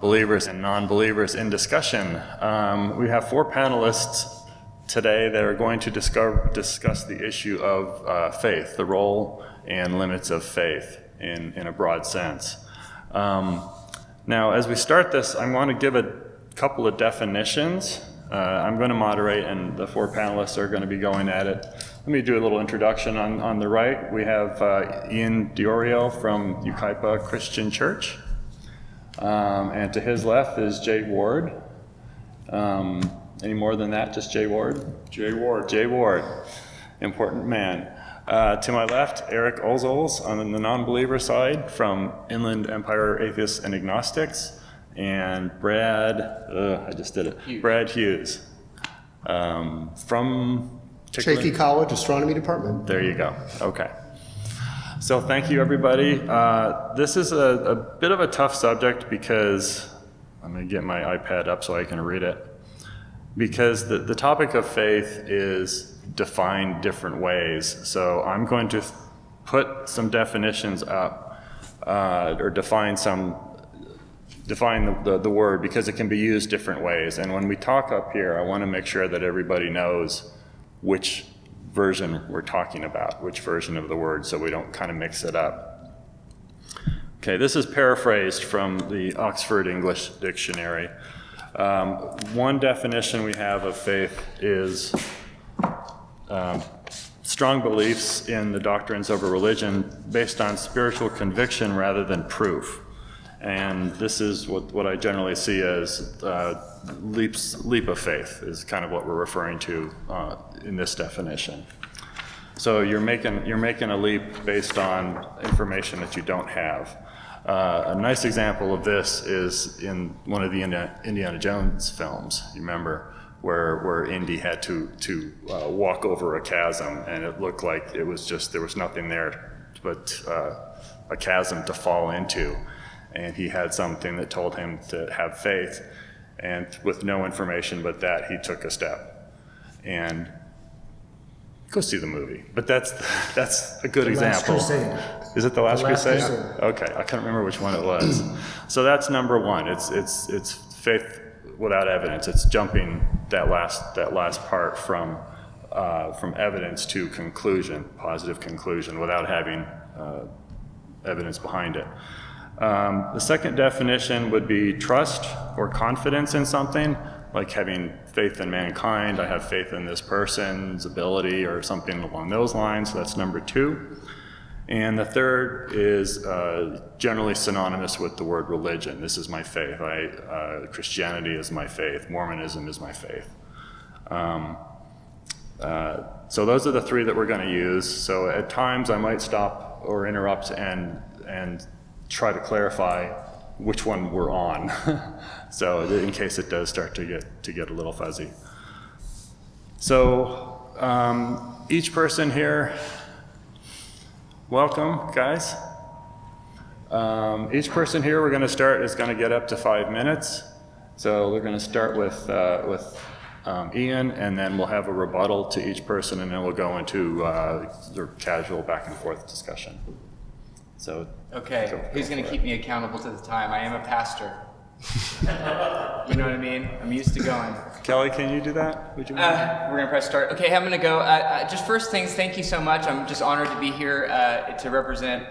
believers and non-believers in discussion. We have 4 panelists today that are going to discuss the issue of faith, the role and limits of faith in a broad sense. Now, as we start this, I want to give a couple of definitions. I'm going to moderate, and the 4 panelists are going to be going at it. Let me do a little introduction. On the right, we have Ian Diorio from Yucaipa Christian Church. And to his left is Jay Ward. Any more than that, just Jay Ward? Jay Ward, important man. To my left, Eric Ozols on the non-believer side from Inland Empire Atheists and Agnostics. And Brad Hughes from Chaffey College Astronomy Department. There you go. Okay. So thank you, everybody. This is a bit of a tough subject because I'm going to get my iPad up so I can read it. Because the topic of faith is defined different ways. So I'm going to put some definitions up or define the word because it can be used different ways. And when we talk up here, I want to make sure that everybody knows which version we're talking about, which version of the word, so we don't kind of mix it up. Okay, this is paraphrased from the Oxford English Dictionary. One definition we have of faith is strong beliefs in the doctrines of a religion based on spiritual conviction rather than proof. And this is what I generally see as leap of faith is kind of what we're referring to in this definition. So you're making a leap based on information that you don't have. A nice example of this is in one of the Indiana Jones films. You remember where Indy had to walk over a chasm, and it looked like there was nothing there but a chasm to fall into. And he had something that told him to have faith, and with no information but that, he took a step. And go see the movie. But that's a good example. Last Crusade. Is it The Last Crusade? Crusade? Okay, I can't remember which one it was. So that's number one. It's faith without evidence. It's jumping that last part from evidence to conclusion, positive conclusion, without having evidence behind it. The second definition would be trust or confidence in something, like having faith in mankind. I have faith in this person's ability or something along those lines. So that's number 2. And the third is generally synonymous with the word religion. This is my faith. Christianity is my faith. Mormonism is my faith. So those are the 3 that we're going to use. So at times I might stop or interrupt and try to clarify which one we're on. So in case it does start to get a little fuzzy. So each person here, welcome guys. Each person here we're going to start is going to get up to 5 minutes. So we're going to start with Ian, and then we'll have a rebuttal to each person, and then we'll go into the casual back and forth discussion. So okay, who's going to keep me accountable to the time? I am a pastor. You know what I mean? I'm used to going. Kelly, can you do that? Would you mind? We're going to press start. Okay, I'm going to go. Just first things, thank you so much. I'm just honored to be here to represent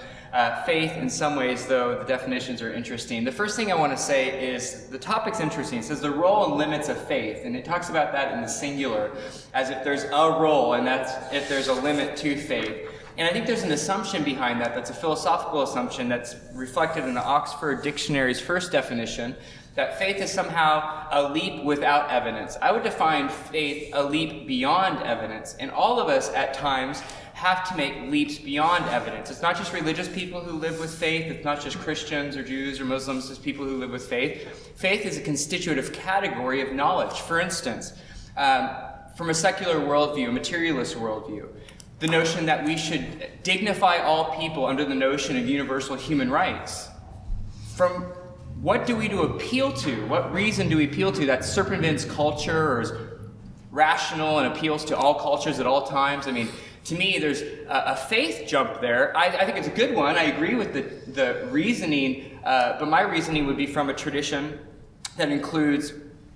faith. In some ways, though, the definitions are interesting. The first thing I want to say is the topic's interesting. It says the role and limits of faith, and it talks about that in the singular, as if there's a role, and that's if there's a limit to faith. And I think there's an assumption behind that that's a philosophical assumption that's reflected in the Oxford Dictionary's first definition, that faith is somehow a leap without evidence. I would define faith a leap beyond evidence, and all of us at times have to make leaps beyond evidence. It's not just religious people who live with faith, it's not just Christians or Jews or Muslims, it's people who live with faith. Faith is a constitutive category of knowledge. For instance, from a secular worldview, a materialist worldview, the notion that we should dignify all people under the notion of universal human rights. From what do we do appeal to? What reason do we appeal to that circumvents culture or is rational and appeals to all cultures at all times? I mean, to me, there's a faith jump there. I think it's a good one. I agree with the reasoning but my reasoning would be from a tradition that includes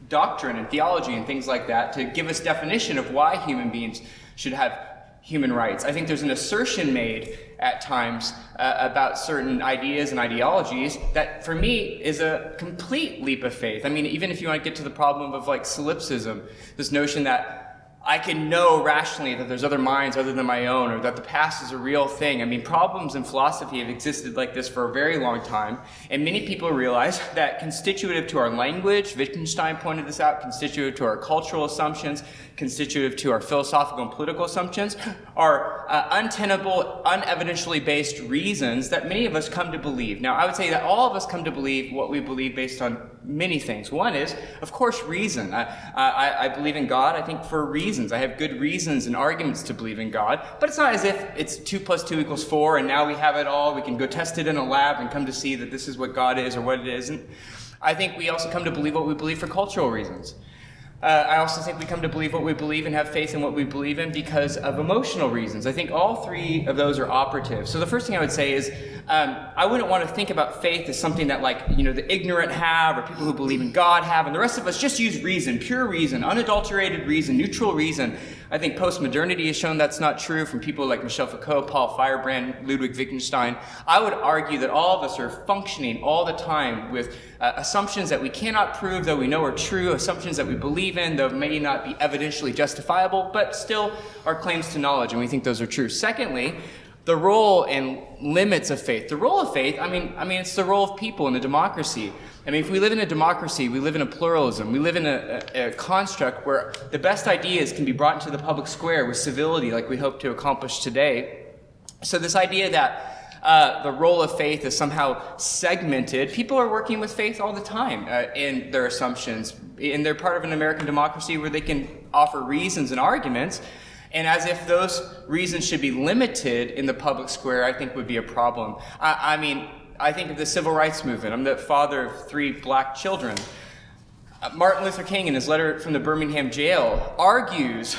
doctrine and theology and things like that to give us definition of why human beings should have human rights. I think there's an assertion made at times about certain ideas and ideologies that for me is a complete leap of faith. I mean, even if you want to get to the problem of like solipsism, this notion that I can know rationally that there's other minds other than my own, or that the past is a real thing. I mean, problems in philosophy have existed like this for a very long time, and many people realize that constitutive to our language, Wittgenstein pointed this out, constitutive to our cultural assumptions, constitutive to our philosophical and political assumptions, are untenable, unevidentially based reasons that many of us come to believe. Now, I would say that all of us come to believe what we believe based on many things. One is, of course, reason. I believe in God, I think, for reasons. I have good reasons and arguments to believe in God, but it's not as if it's 2 + 2 = 4 and now we have it all. We can go test it in a lab and come to see that this is what God is or what it isn't. I think we also come to believe what we believe for cultural reasons. I also think we come to believe what we believe and have faith in what we believe in because of emotional reasons. I think all three of those are operative. So the first thing I would say is I wouldn't want to think about faith as something that, like, you know, the ignorant have or people who believe in God have, and the rest of us just use reason, pure reason, unadulterated reason, neutral reason. I think postmodernity has shown that's not true from people like Michel Foucault, Paul Feyerabend, Ludwig Wittgenstein. I would argue that all of us are functioning all the time with assumptions that we cannot prove, though we know are true, assumptions that we believe in, though may not be evidentially justifiable, but still are claims to knowledge, and we think those are true. Secondly, the role and limits of faith. The role of faith, I mean, it's the role of people in a democracy. I mean, if we live in a democracy, we live in a pluralism, we live in a construct where the best ideas can be brought into the public square with civility like we hope to accomplish today. So this idea that the role of faith is somehow segmented. People are working with faith all the time in their assumptions. And they're part of an American democracy where they can offer reasons and arguments. And as if those reasons should be limited in the public square, I think would be a problem. I think of the civil rights movement. I'm the father of 3 black children. Martin Luther King, in his letter from the Birmingham jail, argues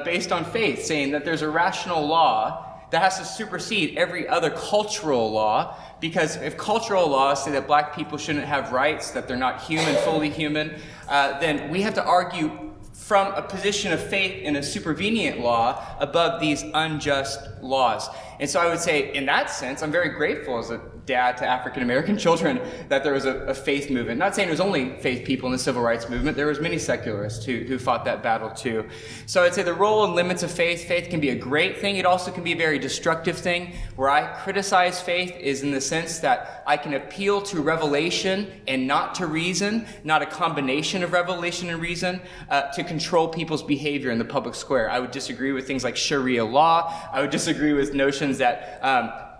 based on faith, saying that there's a rational law that has to supersede every other cultural law, because if cultural laws say that black people shouldn't have rights, that they're not human, fully human, then we have to argue from a position of faith in a supervenient law above these unjust laws. And so I would say, in that sense, I'm very grateful as a dad to African-American children that there was a faith movement. Not saying it was only faith people in the civil rights movement. There was many secularists who fought that battle too. So I'd say the role and limits of faith can be a great thing. It also can be a very destructive thing. Where I criticize faith is in the sense that I can appeal to revelation and not to reason, not a combination of revelation and reason, to control people's behavior in the public square. I would disagree with things like Sharia law. I would disagree with notions that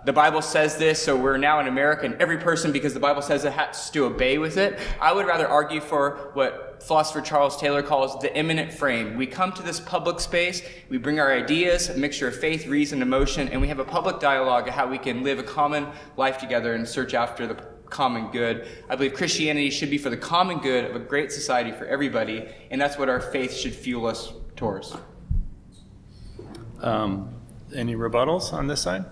the Bible says this, so we're now in America, and every person, because the Bible says it, has to obey with it. I would rather argue for what philosopher Charles Taylor calls the immanent frame. We come to this public space, we bring our ideas, a mixture of faith, reason, emotion, and we have a public dialogue of how we can live a common life together and search after the common good. I believe Christianity should be for the common good of a great society for everybody, and that's what our faith should fuel us towards. Any rebuttals on this side?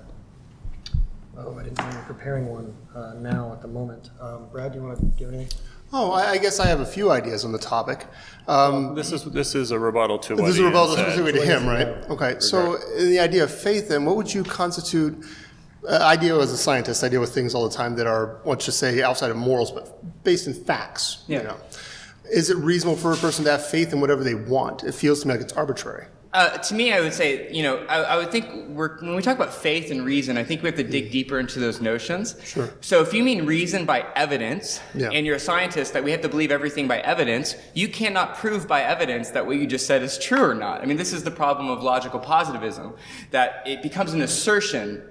Oh, I didn't know you were preparing one now at the moment. Brad, do you want to give anything? Oh, I guess I have a few ideas on the topic. This is a rebuttal to what This is a Ian rebuttal said. specifically to him, right? Okay, so in the idea of faith, then, what would you constitute? I deal as a scientist. I deal with things all the time that are, let's just say, outside of morals, but based in facts. Yeah. You know, is it reasonable for a person to have faith in whatever they want? It feels to me like it's arbitrary. To me, I would say, I would think when we talk about faith and reason, I think we have to dig deeper into those notions. Sure. So if you mean reason by evidence, Yeah. and you're a scientist that we have to believe everything by evidence, you cannot prove by evidence that what you just said is true or not. I mean, this is the problem of logical positivism, that it becomes an assertion.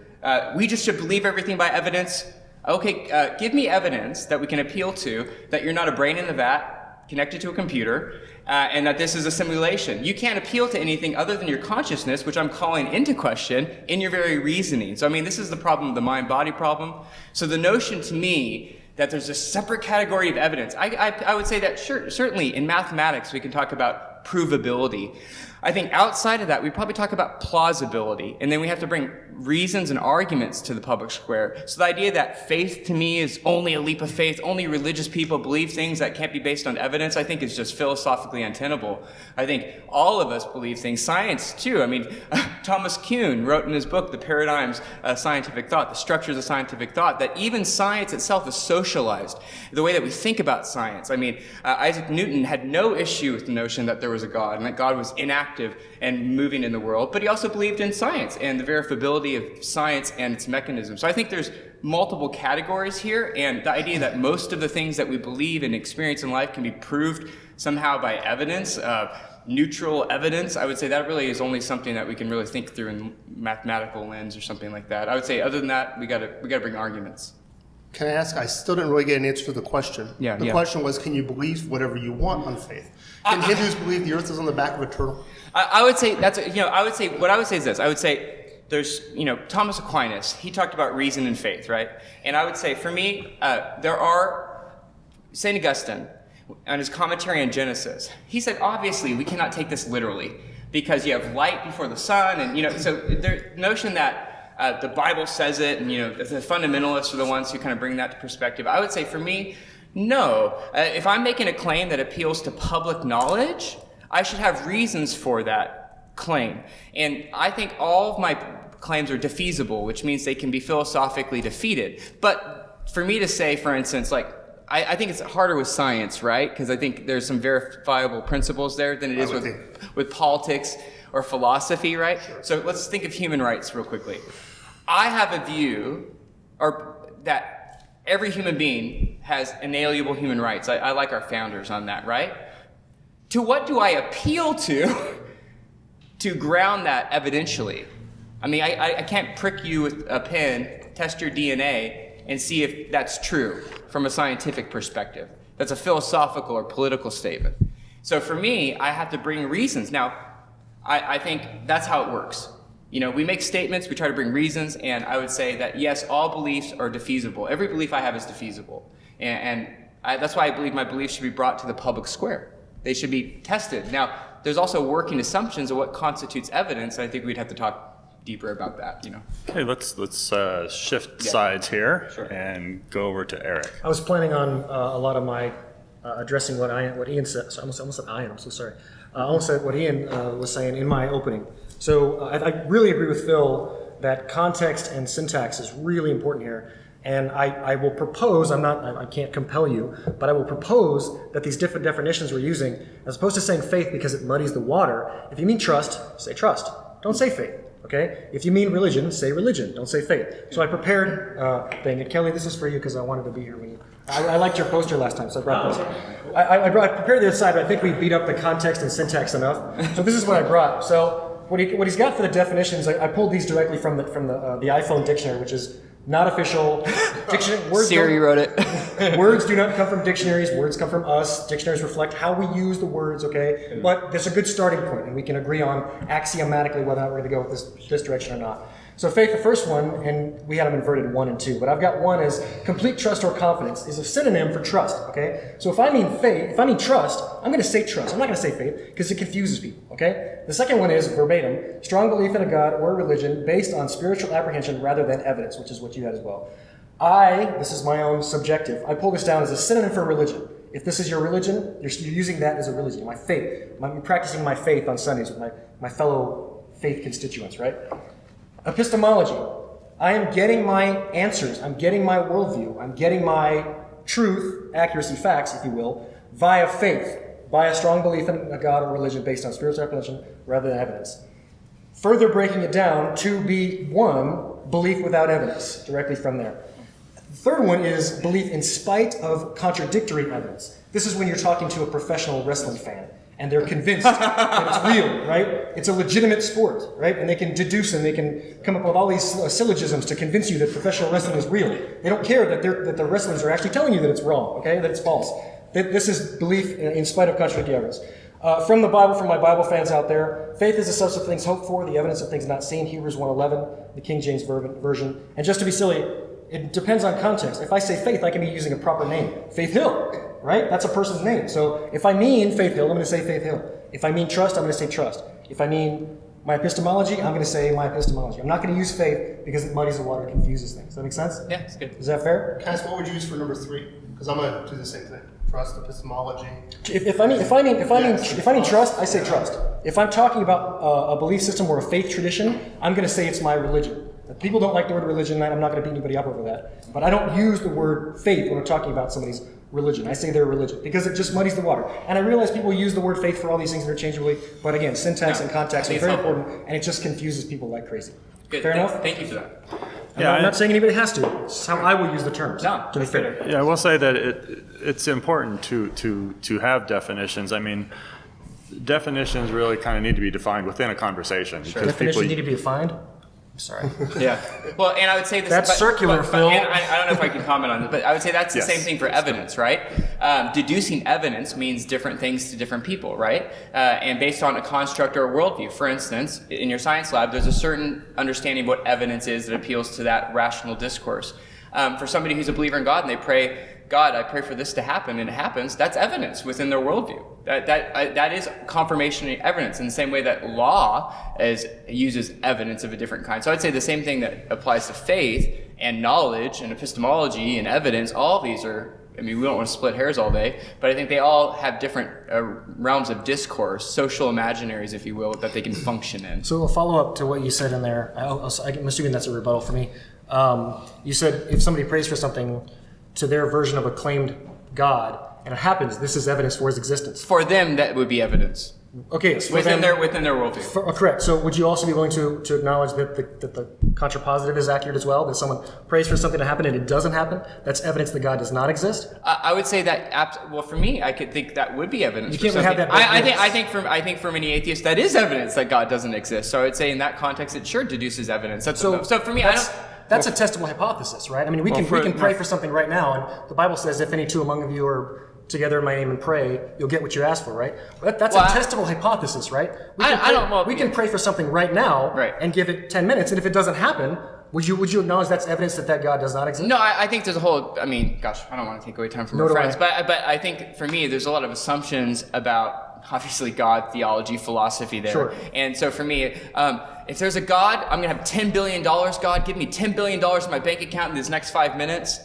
We just should believe everything by evidence. Okay, give me evidence that we can appeal to that you're not a brain in the vat, connected to a computer, and that this is a simulation. You can't appeal to anything other than your consciousness, which I'm calling into question, in your very reasoning. So, I mean, this is the problem of the mind-body problem. So the notion to me that there's a separate category of evidence, I would say that certainly in mathematics we can talk about provability. I think outside of that, we probably talk about plausibility, and then we have to bring reasons and arguments to the public square. So the idea that faith to me is only a leap of faith, only religious people believe things that can't be based on evidence, I think is just philosophically untenable. I think all of us believe things. Science, too. I mean, Thomas Kuhn wrote in his book, The Paradigms of Scientific Thought, The Structures of Scientific Thought, that even science itself is socialized, the way that we think about science. I mean, Isaac Newton had no issue with the notion that there was a God and that God was inactive and moving in the world, but he also believed in science and the verifiability of science and its mechanisms. So I think there's multiple categories here, and the idea that most of the things that we believe and experience in life can be proved somehow by evidence, neutral evidence, I would say that really is only something that we can really think through in mathematical lens or something like that. I would say other than that, we gotta bring arguments. Can I ask, I still didn't really get an answer to the question. The question was, can you believe whatever you want on faith? Can Hindus believe the earth is on the back of a turtle? I would say what I would say is this. I would say there's, Thomas Aquinas, he talked about reason and faith, right? And I would say for me, there are, St. Augustine, on his commentary on Genesis, he said, obviously, we cannot take this literally because you have light before the sun, and, so the notion that the Bible says it, and the fundamentalists are the ones who kind of bring that to perspective. I would say for me, no. If I'm making a claim that appeals to public knowledge, I should have reasons for that claim. And I think all of my claims are defeasible, which means they can be philosophically defeated. But for me to say, for instance, I think it's harder with science, right? Because I think there's some verifiable principles there than it is with politics or philosophy, right? Sure. So let's think of human rights real quickly. I have a view that every human being has inalienable human rights. I like our founders on that, right? To what do I appeal to ground that evidentially? I mean, I can't prick you with a pen, test your DNA, and see if that's true from a scientific perspective. That's a philosophical or political statement. So for me, I have to bring reasons. Now, I think that's how it works. We make statements, we try to bring reasons, and I would say that, yes, all beliefs are defeasible. Every belief I have is defeasible. And that's why I believe my beliefs should be brought to the public square. They should be tested. Now, there's also working assumptions of what constitutes evidence, and I think we'd have to talk deeper about that, Okay, let's shift sides here and go over to Eric. I was planning on a lot of my addressing what Ian said. So I almost said Ian. I'm so sorry. I almost said what Ian was saying in my opening. So I really agree with Phil that context and syntax is really important here. And I will propose, I can't compel you, but I will propose that these different definitions we're using, as opposed to saying faith because it muddies the water, if you mean trust, say trust. Don't say faith, okay? If you mean religion, say religion. Don't say faith. So I prepared a thing. And Kelly, this is for you because I wanted to be here when you... I liked your poster last time, so I brought this. I prepared the other side, but I think we beat up the context and syntax enough. So this is what I brought. So what he's got for the definitions, I pulled these directly from the iPhone dictionary, which is not official. Words Siri wrote it. Words do not come from dictionaries. Words come from us. Dictionaries reflect how we use the words, okay? But there's a good starting point, and we can agree on axiomatically whether we're going to go with this direction or not. So faith, the first one, and we had them inverted 1 and 2, but I've got 1 as complete trust or confidence is a synonym for trust, okay? So if I mean faith, if I mean trust, I'm going to say trust. I'm not going to say faith because it confuses people, okay? The second one is verbatim, strong belief in a God or religion based on spiritual apprehension rather than evidence, which is what you had as well. This is my own subjective, I pull this down as a synonym for religion. If this is your religion, you're using that as a religion, my faith. I'm practicing my faith on Sundays with my fellow faith constituents, right? Epistemology. I am getting my answers. I'm getting my worldview. I'm getting my truth, accuracy, facts, if you will, via faith, by a strong belief in a God or religion based on spiritual apprehension rather than evidence. Further breaking it down, 2B1, belief without evidence, directly from there. The third one is belief in spite of contradictory evidence. This is when you're talking to a professional wrestling fan. And they're convinced that it's real, right? It's a legitimate sport, right? And they can deduce and they can come up with all these syllogisms to convince you that professional wrestling is real. They don't care that the wrestlers are actually telling you that it's wrong, okay? That it's false. This is belief in spite of contradictory evidence. From the Bible, from my Bible fans out there, faith is the substance of things hoped for, the evidence of things not seen, Hebrews 1:11, the King James Version. And just to be silly, it depends on context. If I say faith, I can be using a proper name. Faith Hill, right? That's a person's name. So if I mean Faith Hill, I'm going to say Faith Hill. If I mean trust, I'm going to say trust. If I mean my epistemology, I'm going to say my epistemology. I'm not going to use faith because it muddies the water, confuses things. Does that make sense? Yeah, it's good. Is that fair? Cass, what would you use for number 3? Because I'm going to do the same thing. Trust, epistemology. If I mean trust, I say trust. If I'm talking about a belief system or a faith tradition, I'm going to say it's my religion. People don't like the word religion, and I'm not going to beat anybody up over that. But I don't use the word faith when I'm talking about somebody's religion. I say their religion because it just muddies the water. And I realize people use the word faith for all these things interchangeably, but again, syntax and context are very important, and it just confuses people like crazy. Good. Fair enough? Thank you for that. I'm not saying anybody has to. It's how I will use the terms. No, to be fair. Yeah, I will say that it's important to have definitions. I mean, definitions really kind of need to be defined within a conversation. Because Definitions need to be defined. I'm sorry. Yeah. Well, and I would say this. That's circular, Phil. And I don't know if I can comment on this, but I would say that's the same thing for evidence, right? Deducing evidence means different things to different people, right? And based on a construct or a worldview. For instance, in your science lab, there's a certain understanding of what evidence is that appeals to that rational discourse. For somebody who's a believer in God and they pray, God, I pray for this to happen, and it happens, that's evidence within their worldview. That is confirmation evidence in the same way that law uses evidence of a different kind. So I'd say the same thing that applies to faith and knowledge and epistemology and evidence. All of these are, I mean, we don't want to split hairs all day, but I think they all have different realms of discourse, social imaginaries, if you will, that they can function in. So a follow-up to what you said in there, I'm assuming that's a rebuttal for me. You said if somebody prays for something to their version of a claimed God, and it happens, this is evidence for his existence. For them, that would be evidence. Okay, so within their worldview. Correct. So would you also be willing to acknowledge that the contrapositive is accurate as well? That someone prays for something to happen and it doesn't happen? That's evidence that God does not exist? I would say that, well, for me, I could think that would be evidence. You can't really have that. I think for many atheists, that is evidence that God doesn't exist. So I would say in that context, it sure deduces evidence. So for me, that's a testable hypothesis, right? I mean, we can pray for something right now, and the Bible says, if any two among you are together in my name and pray, you'll get what you ask for, right? That's a testable hypothesis, right? We can pray for something right now and give it 10 minutes, and if it doesn't happen, would you acknowledge that's evidence that God does not exist? No, I think there's a whole, I mean, gosh, I don't want to take away time from our friends, but I think for me, there's a lot of assumptions about, obviously, God, theology, philosophy there. Sure. And so for me, if there's a God, I'm going to have $10 billion, God, give me $10 billion in my bank account in these next 5 minutes.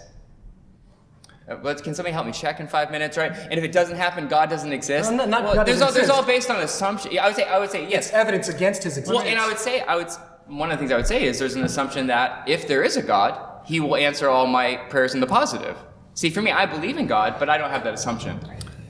Can somebody help me check in 5 minutes, right? And if it doesn't happen, God doesn't exist. There's all based on assumption. Yeah, I would say yes. It's evidence against his existence. Well, and one of the things I would say is there's an assumption that if there is a God, he will answer all my prayers in the positive. See, for me, I believe in God, but I don't have that assumption.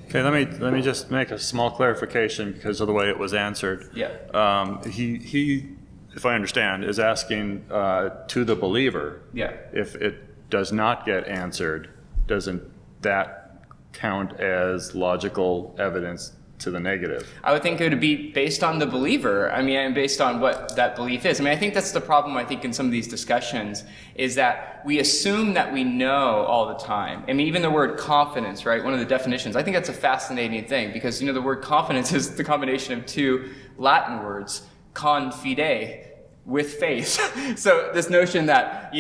Okay, let me just make a small clarification because of the way it was answered. Yeah. He, if I understand, is asking to the believer. Yeah. If it does not get answered, doesn't that count as logical evidence to the negative? I would think it would be based on the believer. I mean, and based on what that belief is. I mean, I think that's the problem, I think, in some of these discussions, is that we assume that we know all the time. I mean, even the word confidence, right? One of the definitions, I think that's a fascinating thing because, the word confidence is the combination of two Latin words, confide, with faith. So this notion that,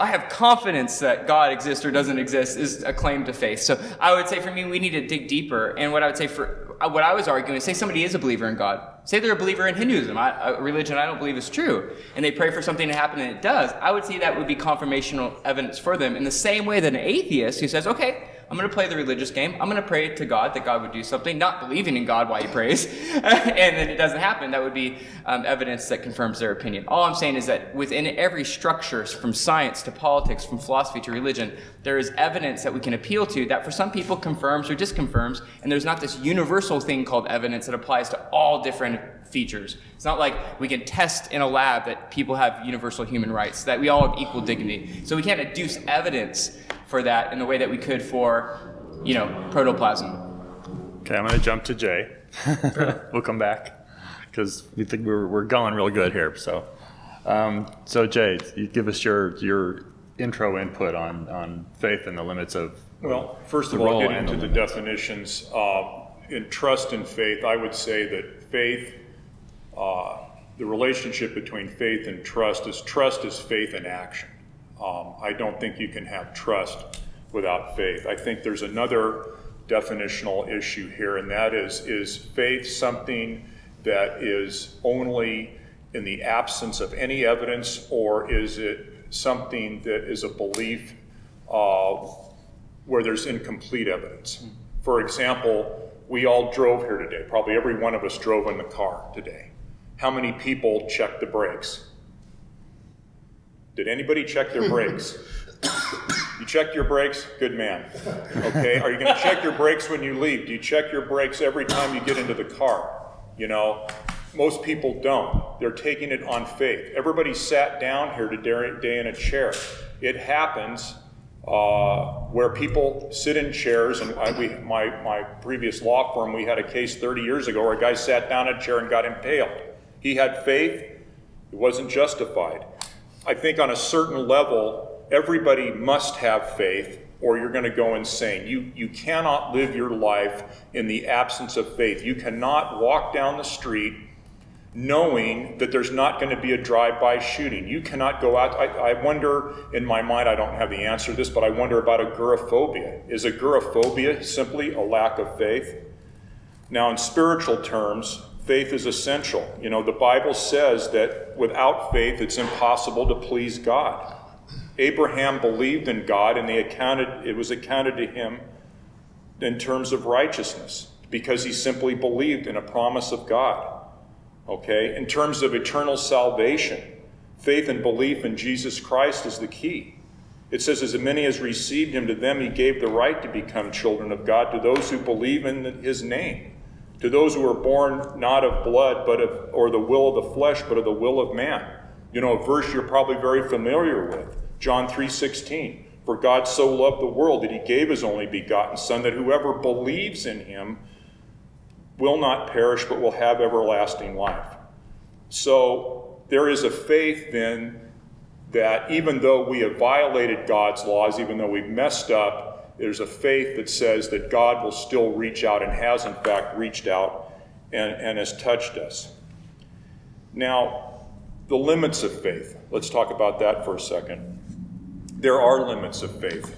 I have confidence that God exists or doesn't exist is a claim to faith. So I would say for me, we need to dig deeper. And what I would say what I was arguing is, say somebody is a believer in God. Say they're a believer in Hinduism, a religion I don't believe is true, and they pray for something to happen and it does. I would say that would be confirmational evidence for them in the same way that an atheist who says, okay, I'm going to play the religious game. I'm going to pray to God that God would do something, not believing in God while he prays, and then it doesn't happen. That would be evidence that confirms their opinion. All I'm saying is that within every structure, from science to politics, from philosophy to religion, there is evidence that we can appeal to that for some people confirms or disconfirms, and there's not this universal thing called evidence that applies to all different features. It's not like we can test in a lab that people have universal human rights, that we all have equal dignity. So we can't adduce evidence for that in the way that we could for, protoplasm. Okay, I'm going to jump to Jay. We'll come back because we think we're going real good here. So Jay, you give us your intro input on faith and the limits of. Well, first of all, get into the definitions. In trust and faith, I would say that faith, the relationship between faith and trust is faith in action. I don't think you can have trust without faith. I think there's another definitional issue here, and that is faith something that is only in the absence of any evidence, or is it something that is a belief where there's incomplete evidence? For example, we all drove here today. Probably every one of us drove in the car today. How many people checked the brakes? Did anybody check their brakes? You checked your brakes? Good man. Okay, are you going to check your brakes when you leave? Do you check your brakes every time you get into the car? You know, most people don't. They're taking it on faith. Everybody sat down here today in a chair. It happens where people sit in chairs, and my previous law firm, we had a case 30 years ago where a guy sat down in a chair and got impaled. He had faith. It wasn't justified. I think on a certain level, everybody must have faith, or you're going to go insane. You cannot live your life in the absence of faith. You cannot walk down the street knowing that there's not going to be a drive-by shooting. You cannot go out. I wonder, in my mind, I don't have the answer to this, but I wonder about agoraphobia. Is agoraphobia simply a lack of faith? Now, in spiritual terms, faith is essential. You know, the Bible says that without faith, it's impossible to please God. Abraham believed in God, and it was accounted to him in terms of righteousness because he simply believed in a promise of God. Okay? In terms of eternal salvation, faith and belief in Jesus Christ is the key. It says, as many as received him, to them he gave the right to become children of God, to those who believe in his name, to those who are born not of blood, or the will of the flesh, but of the will of man. You know, a verse you're probably very familiar with, John 3:16. For God so loved the world that he gave his only begotten Son, that whoever believes in him will not perish, but will have everlasting life. So there is a faith then that even though we have violated God's laws, even though we've messed up, there's a faith that says that God will still reach out, and has in fact reached out and has touched us. Now, the limits of faith. Let's talk about that for a second. There are limits of faith.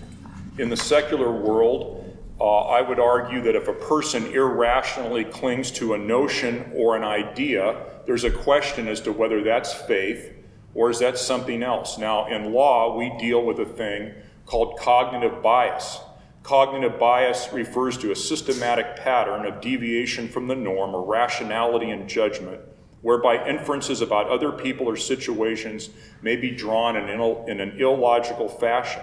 In the secular world, I would argue that if a person irrationally clings to a notion or an idea, there's a question as to whether that's faith or is that something else. Now, in law, we deal with a thing called cognitive bias. Cognitive bias refers to a systematic pattern of deviation from the norm or rationality in judgment, whereby inferences about other people or situations may be drawn in an illogical fashion.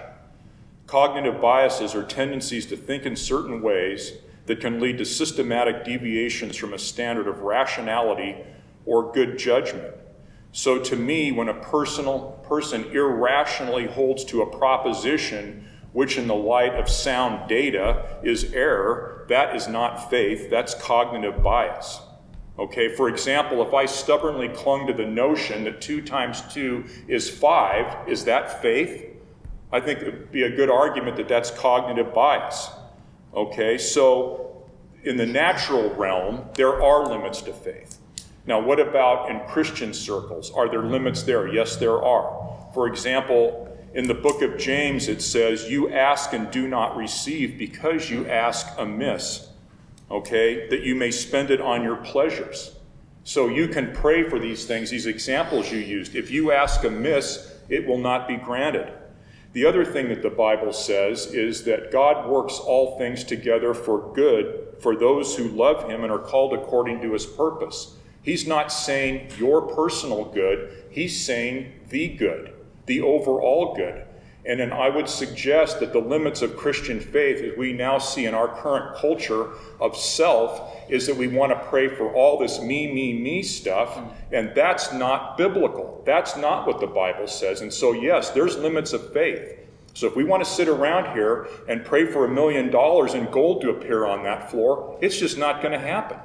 Cognitive biases are tendencies to think in certain ways that can lead to systematic deviations from a standard of rationality or good judgment. So to me, when a person irrationally holds to a proposition which in the light of sound data is error, that is not faith, that's cognitive bias. Okay, for example, if I stubbornly clung to the notion that 2 times 2 is 5, is that faith? I think it would be a good argument that that's cognitive bias. Okay, so in the natural realm, there are limits to faith. Now, what about in Christian circles? Are there limits there? Yes, there are. For example, in the book of James, it says, you ask and do not receive because you ask amiss. Okay, that you may spend it on your pleasures. So you can pray for these things, these examples you used. If you ask amiss, it will not be granted. The other thing that the Bible says is that God works all things together for good for those who love him and are called according to his purpose. He's not saying your personal good, he's saying the good, the overall good. And then I would suggest that the limits of Christian faith, as we now see in our current culture of self, is that we want to pray for all this me stuff, and that's not biblical. That's not what the Bible says. And so, yes, there's limits of faith. So if we want to sit around here and pray for $1 million in gold to appear on that floor, it's just not going to happen.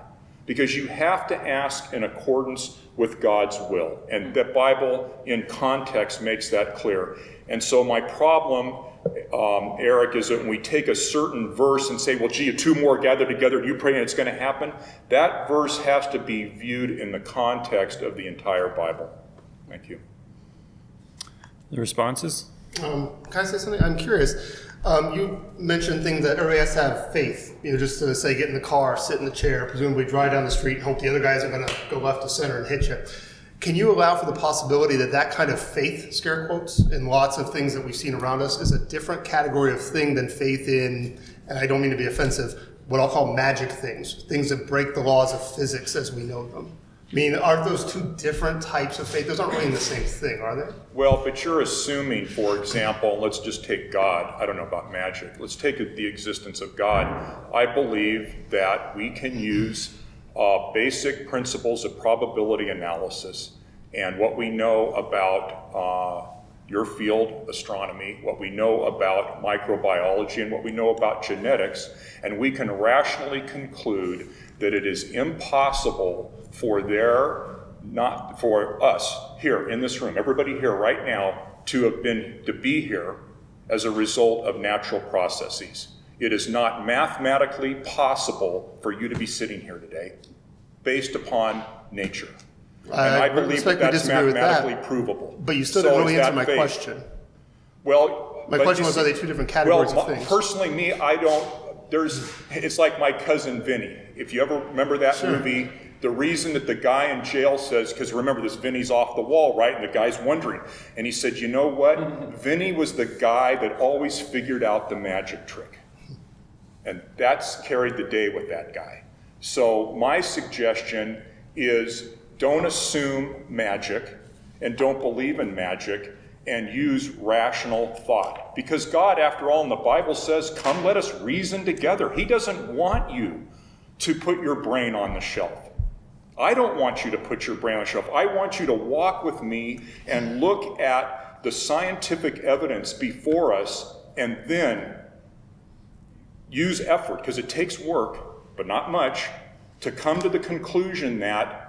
Because you have to ask in accordance with God's will. And the Bible, in context, makes that clear. And so my problem, Eric, is that when we take a certain verse and say, well, gee, 2 more gather together, you pray and it's going to happen, that verse has to be viewed in the context of the entire Bible. Thank you. The responses? Can I say something? I'm curious. You mentioned things that everybody has to have faith. Just to say, get in the car, sit in the chair, presumably drive down the street, and hope the other guys are going to go left to center and hit you. Can you allow for the possibility that that kind of faith, scare quotes, in lots of things that we've seen around us is a different category of thing than faith in, and I don't mean to be offensive, what I'll call magic things that break the laws of physics as we know them? I mean, are those two different types of faith? Those aren't really the same thing, are they? Well, but you're assuming, for example, let's just take God. I don't know about magic. Let's take the existence of God. I believe that we can use basic principles of probability analysis and what we know about your field, astronomy, what we know about microbiology, and what we know about genetics, and we can rationally conclude that it is impossible for us here in this room, everybody here right now, to be here as a result of natural processes. It is not mathematically possible for you to be sitting here today based upon nature. And I believe that that's mathematically provable. But you still didn't really answer my question. Well, my question was, are they two different categories of things? Personally, me, I don't. It's like My Cousin Vinny. If you ever remember that movie, the reason that the guy in jail says, because remember this, Vinny's off the wall, right? And the guy's wondering. And he said, you know what? Vinny was the guy that always figured out the magic trick. And that's carried the day with that guy. So my suggestion is don't assume magic and don't believe in magic and use rational thought. Because God, after all, in the Bible says, come, let us reason together. He doesn't want you to put your brain on the shelf. I don't want you to put your brain on the shelf. I want you to walk with me and look at the scientific evidence before us and then use effort, because it takes work, but not much, to come to the conclusion that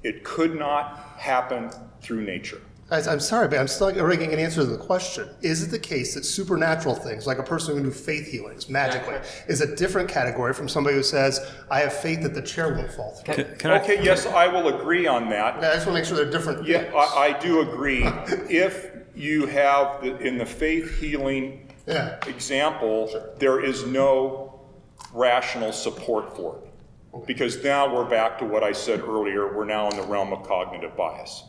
it could not happen through nature. Guys, I'm sorry, but I'm still not getting an answer to the question. Is it the case that supernatural things, like a person who can do faith healings magically, is a different category from somebody who says, I have faith that the chair won't fall through? Okay, yes, I will agree on that. I just want to make sure they're different things. Yeah, I do agree. If you have, in the faith healing example, there is no rational support for it. Because now we're back to what I said earlier, we're now in the realm of cognitive bias.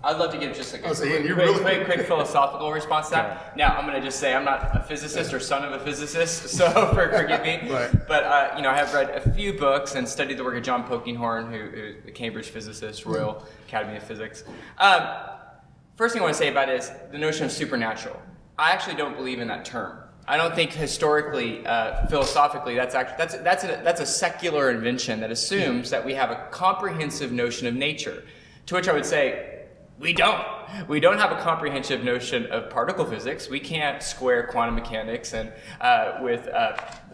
I'd love to give just a quick philosophical response to that. Now, I'm going to just say I'm not a physicist or son of a physicist, so forgive me. Right. But I have read a few books and studied the work of John Polkinghorne, who is a Cambridge physicist, Royal Academy of Physics. First thing I want to say about it is the notion of supernatural. I actually don't believe in that term. I don't think historically, philosophically, that's a secular invention that assumes that we have a comprehensive notion of nature. To which I would say, we don't. We don't have a comprehensive notion of particle physics. We can't square quantum mechanics and with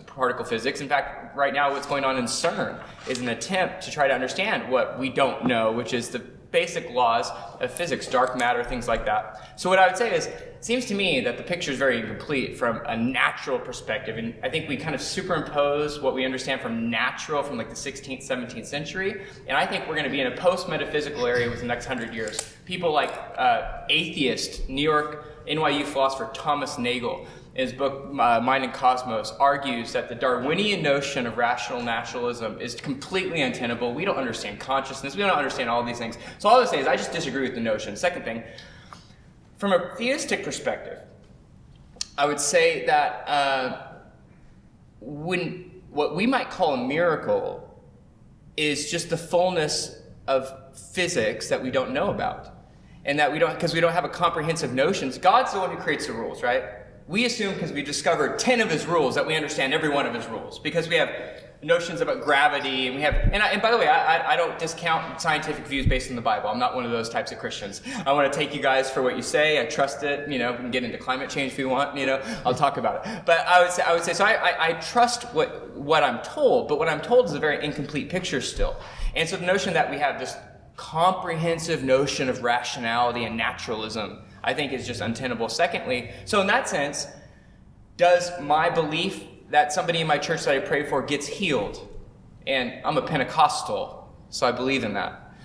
particle physics. In fact, right now what's going on in CERN is an attempt to try to understand what we don't know, which is the basic laws of physics, dark matter, things like that. So what I would say is, it seems to me that the picture is very incomplete from a natural perspective. And I think we kind of superimpose what we understand from natural from like the 16th, 17th century. And I think we're going to be in a post-metaphysical area within the next 100 years. People like atheist, New York, NYU philosopher Thomas Nagel, in his book, Mind and Cosmos, argues that the Darwinian notion of rational naturalism is completely untenable. We don't understand consciousness. We don't understand all these things. So all I would say is I just disagree with the notion. Second thing, from a theistic perspective, I would say that when what we might call a miracle is just the fullness of physics that we don't know about. And that we don't, because we don't have a comprehensive notions. God's the one who creates the rules, right? We assume because we discovered 10 of his rules that we understand every one of his rules, because we have notions about gravity, and we have, and by the way, I don't discount scientific views based on the Bible. I'm not one of those types of Christians. I want to take you guys for what you say. I trust it. We can get into climate change if you want. I'll talk about it. But I would say, so I trust what I'm told, but what I'm told is a very incomplete picture still. And so the notion that we have this comprehensive notion of rationality and naturalism, I think, is just untenable. Secondly, so in that sense, does my belief that somebody in my church that I pray for gets healed, and I'm a Pentecostal, so I believe in that.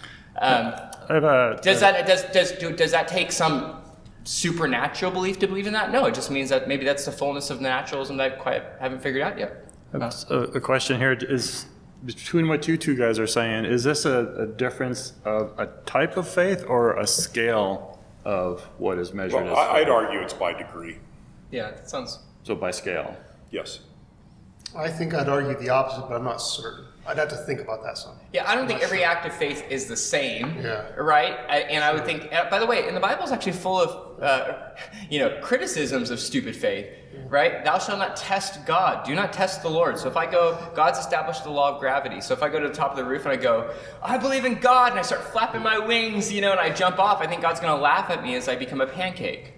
Does that take some supernatural belief to believe in that. No, it just means that maybe that's the fullness of naturalism that I quite haven't figured out yet. A question here is, between what you two guys are saying, is this a difference of a type of faith or a scale of what is measured Well, as I'd faith? argue it's by degree. Yeah, that sounds... So by scale. Yes. I think I'd argue the opposite, but I'm not certain. I'd have to think about that some. Yeah, I don't think every act of faith is the same, Yeah. right? And I would think, by the way, and the Bible's actually full of, criticisms of stupid faith, right? Thou shalt not test God. Do not test the Lord. So if I go, God's established the law of gravity. So if I go to the top of the roof and I go, I believe in God, and I start flapping my wings, and I jump off, I think God's going to laugh at me as I become a pancake.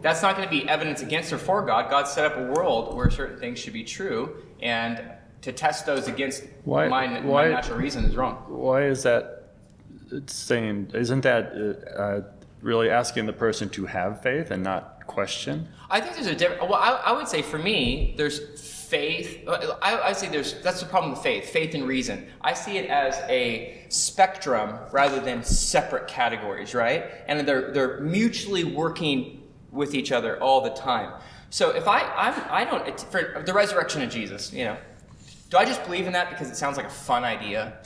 That's not going to be evidence against or for God. God set up a world where certain things should be true, and to test those against my natural reason is wrong. Why is that saying, isn't that really asking the person to have faith and not question? I think there's a different, well, I would say for me, there's faith, I say that's the problem with faith and reason. I see it as a spectrum rather than separate categories, right? And they're mutually working with each other all the time. So if for the resurrection of Jesus, do I just believe in that because it sounds like a fun idea?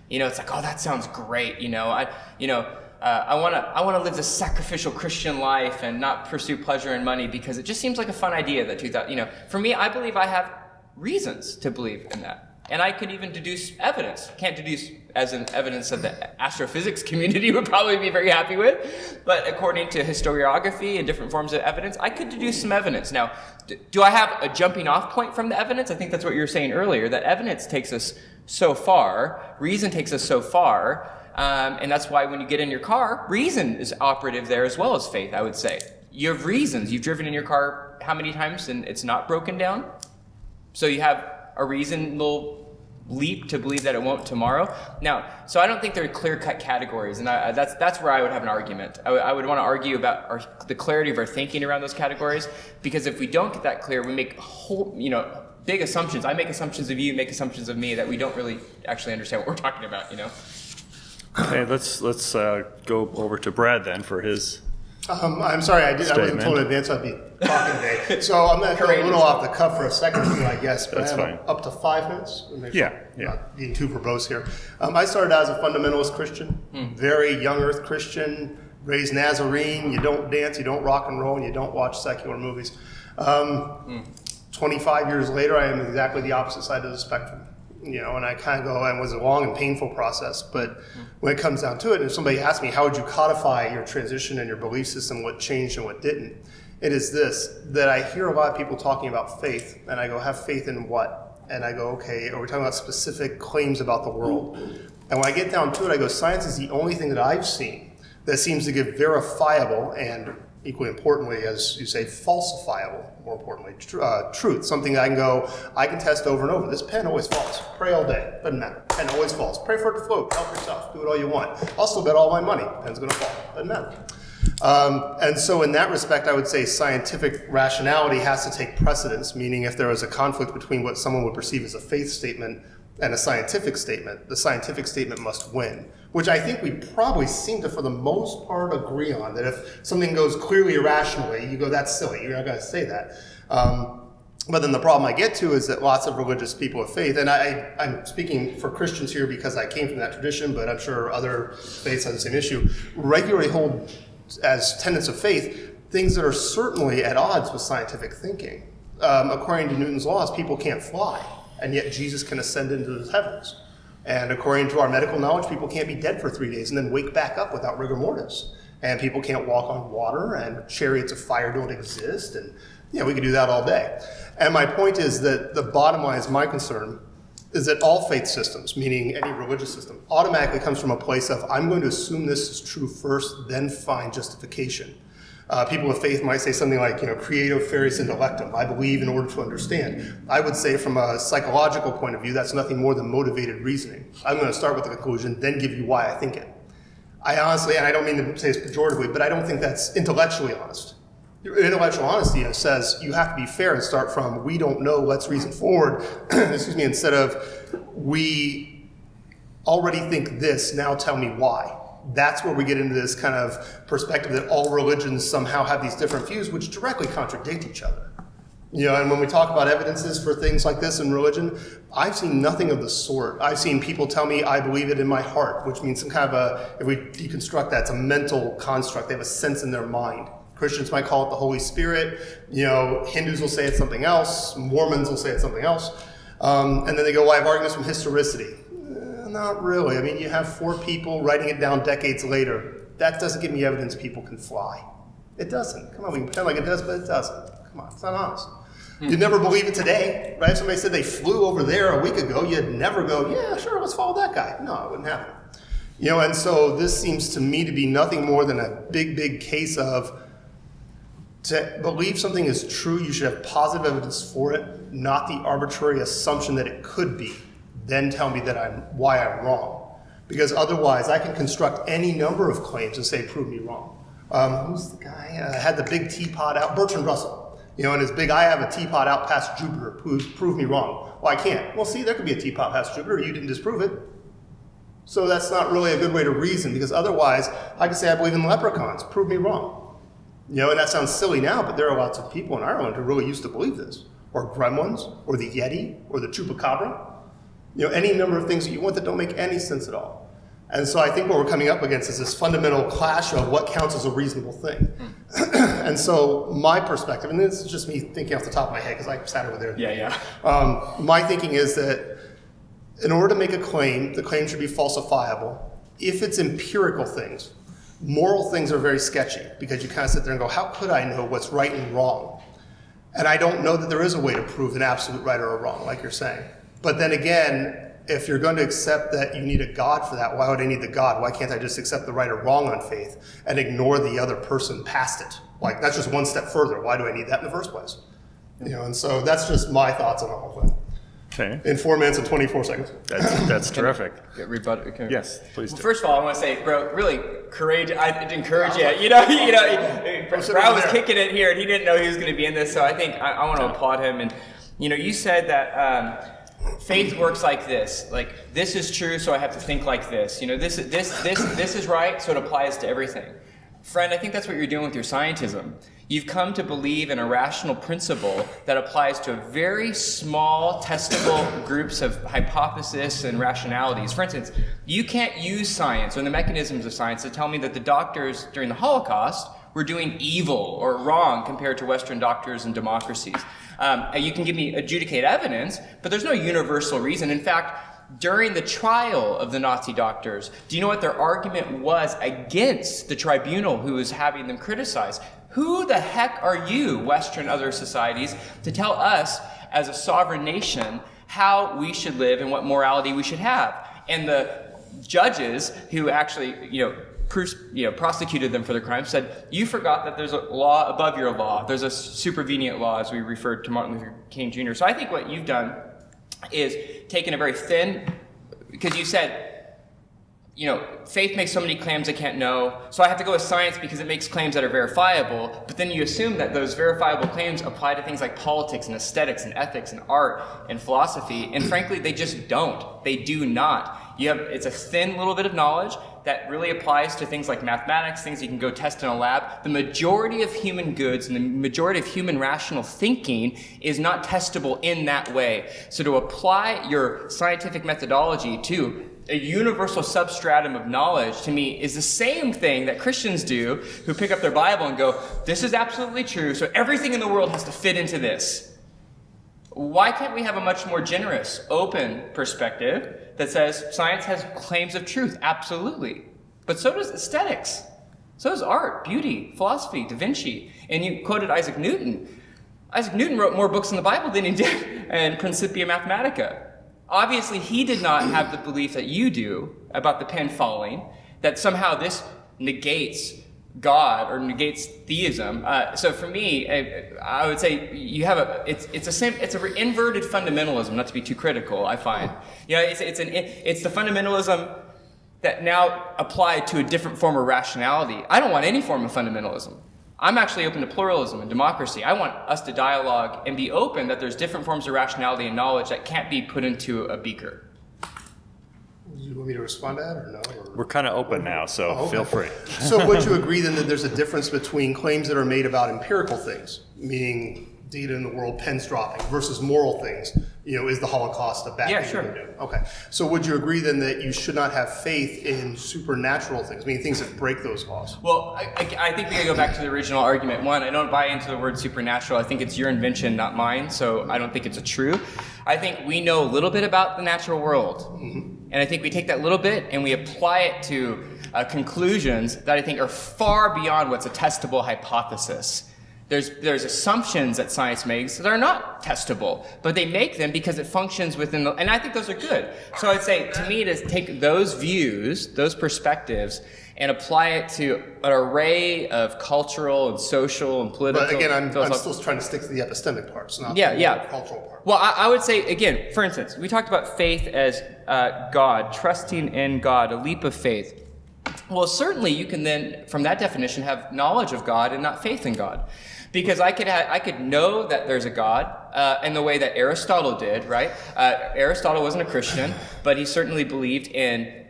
It's like, oh, that sounds great. I want to live this sacrificial Christian life and not pursue pleasure and money because it just seems like a fun idea that for me, I believe I have reasons to believe in that. And I could even deduce evidence. Can't deduce as an evidence that the astrophysics community would probably be very happy with. But according to historiography and different forms of evidence, I could deduce some evidence. Now, do I have a jumping off point from the evidence? I think that's what you were saying earlier, that evidence takes us so far, reason takes us so far, and that's why when you get in your car, reason is operative there as well as faith, I would say. You have reasons. You've driven in your car how many times and it's not broken down? So you have a reasonable leap to believe that it won't tomorrow. Now, so I don't think they're clear-cut categories, and that's where I would have an argument. I would want to argue about the clarity of our thinking around those categories, because if we don't get that clear, we make big assumptions. I make assumptions of you, make assumptions of me that we don't really actually understand what we're talking about. Okay, let's go over to Brad then for his. I'm sorry, I wasn't told in advance I'd be talking today. So I'm going to go a little off the cuff for a second, I guess. But That's I have fine. up to 5 minutes. Yeah. Not being too verbose here. I started out as a fundamentalist Christian, very young earth Christian, raised Nazarene. You don't dance, you don't rock and roll, and you don't watch secular movies. 25 years later, I am exactly the opposite side of the spectrum. And I kind of go, and it was a long and painful process, but when it comes down to it, if somebody asks me, how would you codify your transition and your belief system, what changed and what didn't, it is this, that I hear a lot of people talking about faith, and I go, have faith in what? And I go, okay, are we talking about specific claims about the world? And when I get down to it, I go, science is the only thing that I've seen that seems to give verifiable and, equally importantly, as you say, falsifiable, more importantly, truth. Something that I can test over and over. This pen always falls. Pray all day. Doesn't matter. Pen always falls. Pray for it to float. Help yourself. Do it all you want. I'll still bet all my money. Pen's going to fall. Doesn't matter. And so in that respect, I would say scientific rationality has to take precedence, meaning if there is a conflict between what someone would perceive as a faith statement and a scientific statement, the scientific statement must win, which I think we probably seem to, for the most part, agree on, that if something goes clearly irrationally, you go, that's silly, you're not going to say that. But then the problem I get to is that lots of religious people of faith, and I'm speaking for Christians here because I came from that tradition, but I'm sure other faiths have the same issue, regularly hold as tenets of faith things that are certainly at odds with scientific thinking. According to Newton's laws, people can't fly, and yet Jesus can ascend into the heavens. And according to our medical knowledge, people can't be dead for 3 days and then wake back up without rigor mortis. And people can't walk on water, and chariots of fire don't exist, and we could do that all day. And my point is that the bottom line is my concern is that all faith systems, meaning any religious system, automatically comes from a place of, I'm going to assume this is true first, then find justification. People of faith might say something like, creative ferius intellectum, I believe in order to understand. I would say from a psychological point of view, that's nothing more than motivated reasoning. I'm going to start with the conclusion, then give you why I think it. I honestly, and I don't mean to say this pejoratively, but I don't think that's intellectually honest. Intellectual honesty says you have to be fair and start from, we don't know, let's reason forward, instead of, we already think this, now tell me why. That's where we get into this kind of perspective that all religions somehow have these different views which directly contradict each other. And when we talk about evidences for things like this in religion, I've seen nothing of the sort. I've seen people tell me I believe it in my heart, which means some kind of if we deconstruct that, it's a mental construct. They have a sense in their mind. Christians might call it the Holy Spirit. Hindus will say it's something else. Mormons will say it's something else. And then they go, well, I have arguments from historicity. Not really. I mean, you have 4 people writing it down decades later. That doesn't give me evidence people can fly. It doesn't. Come on, we can pretend like it does, but it doesn't. Come on, it's not honest. You'd never believe it today, right? If somebody said they flew over there a week ago, you'd never go, yeah, sure, let's follow that guy. No, it wouldn't happen. And so this seems to me to be nothing more than a big, big case of, to believe something is true, you should have positive evidence for it, not the arbitrary assumption that it could be. Then tell me why I'm wrong. Because otherwise, I can construct any number of claims and say, prove me wrong. Who's the guy? Had the big teapot out, Bertrand Russell. And his big, I have a teapot out past Jupiter, prove me wrong. Well, I can't. Well, see, there could be a teapot past Jupiter, you didn't disprove it. So that's not really a good way to reason, because otherwise, I can say I believe in leprechauns, prove me wrong. And that sounds silly now, but there are lots of people in Ireland who really used to believe this. Or gremlins, or the Yeti, or the Chupacabra. Any number of things that you want that don't make any sense at all. And so I think what we're coming up against is this fundamental clash of what counts as a reasonable thing. And so my perspective, and this is just me thinking off the top of my head because I sat over there. Yeah. My thinking is that in order to make a claim, the claim should be falsifiable. If it's empirical things, moral things are very sketchy because you kind of sit there and go, how could I know what's right and wrong? And I don't know that there is a way to prove an absolute right or a wrong, like you're saying. But then again, if you're going to accept that you need a God for that, why would I need the God? Why can't I just accept the right or wrong on faith and ignore the other person past it? Like, that's just one step further. Why do I need that in the first place? And so that's just my thoughts on the whole thing. Okay. In 4 minutes and 24 seconds. That's terrific. Rebut. Okay. Yes, please do. Well, first of all, I want to say, bro, really courageous. I'd encourage you. Brad was kicking it here, and he didn't know he was going to be in this, so I think I want to applaud him. And you said that faith works like this. Like, this is true, so I have to think like this. This is right, so it applies to everything. Friend, I think that's what you're doing with your scientism. You've come to believe in a rational principle that applies to very small, testable groups of hypotheses and rationalities. For instance, you can't use science or the mechanisms of science to tell me that the doctors during the Holocaust were doing evil or wrong compared to Western doctors and democracies. You can give me adjudicate evidence, but there's no universal reason. In fact, during the trial of the Nazi doctors, do you know what their argument was against the tribunal who was having them criticized? Who the heck are you, Western other societies, to tell us as a sovereign nation how we should live and what morality we should have? And the judges who actually, prosecuted them for their crimes said, you forgot that there's a law above your law. There's a supervenient law, as we referred to Martin Luther King Jr. So I think what you've done is taken a very thin, because you said, faith makes so many claims I can't know, so I have to go with science because it makes claims that are verifiable, but then you assume that those verifiable claims apply to things like politics and aesthetics and ethics and art and philosophy, and frankly, they just don't. They do not. It's a thin little bit of knowledge that really applies to things like mathematics, things you can go test in a lab. The majority of human goods and the majority of human rational thinking is not testable in that way. So to apply your scientific methodology to a universal substratum of knowledge, to me, is the same thing that Christians do who pick up their Bible and go, this is absolutely true, so everything in the world has to fit into this. Why can't we have a much more generous, open perspective that says science has claims of truth? Absolutely. But so does aesthetics. So does art, beauty, philosophy, Da Vinci. And you quoted Isaac Newton. Isaac Newton wrote more books in the Bible than he did in Principia Mathematica. Obviously, he did not have the belief that you do about the pen falling, that somehow this negates God or negates theism. So for me, I would say you have it's an inverted fundamentalism. Not to be too critical, I find. It's the fundamentalism that now applied to a different form of rationality. I don't want any form of fundamentalism. I'm actually open to pluralism and democracy. I want us to dialogue and be open that there's different forms of rationality and knowledge that can't be put into a beaker. You want me to respond to that or no? Or? We're kind of open now, so Oh, okay. feel free. So would you agree then that there's a difference between claims that are made about empirical things, meaning data in the world, pens dropping, versus moral things? Is the Holocaust a bad thing sure. to do? Okay. So would you agree then that you should not have faith in supernatural things, meaning things that break those laws? Well, I think we gotta go back to the original argument. One, I don't buy into the word supernatural. I think it's your invention, not mine, so I don't think it's a true. I think we know a little bit about the natural world. And I think we take that little bit and we apply it to conclusions that I think are far beyond what's a testable hypothesis. There's assumptions that science makes that are not testable, but they make them because it functions within and I think those are good. So I'd say, to me, to take those views, those perspectives, and apply it to an array of cultural and social and political. But again, I'm still trying to stick to the epistemic parts, not the cultural part. Well, I would say, again, for instance, we talked about faith as God, trusting in God, a leap of faith. Well, certainly you can then, from that definition, have knowledge of God and not faith in God. Because I could know that there's a God in the way that Aristotle did, right? Aristotle wasn't a Christian, but he certainly believed in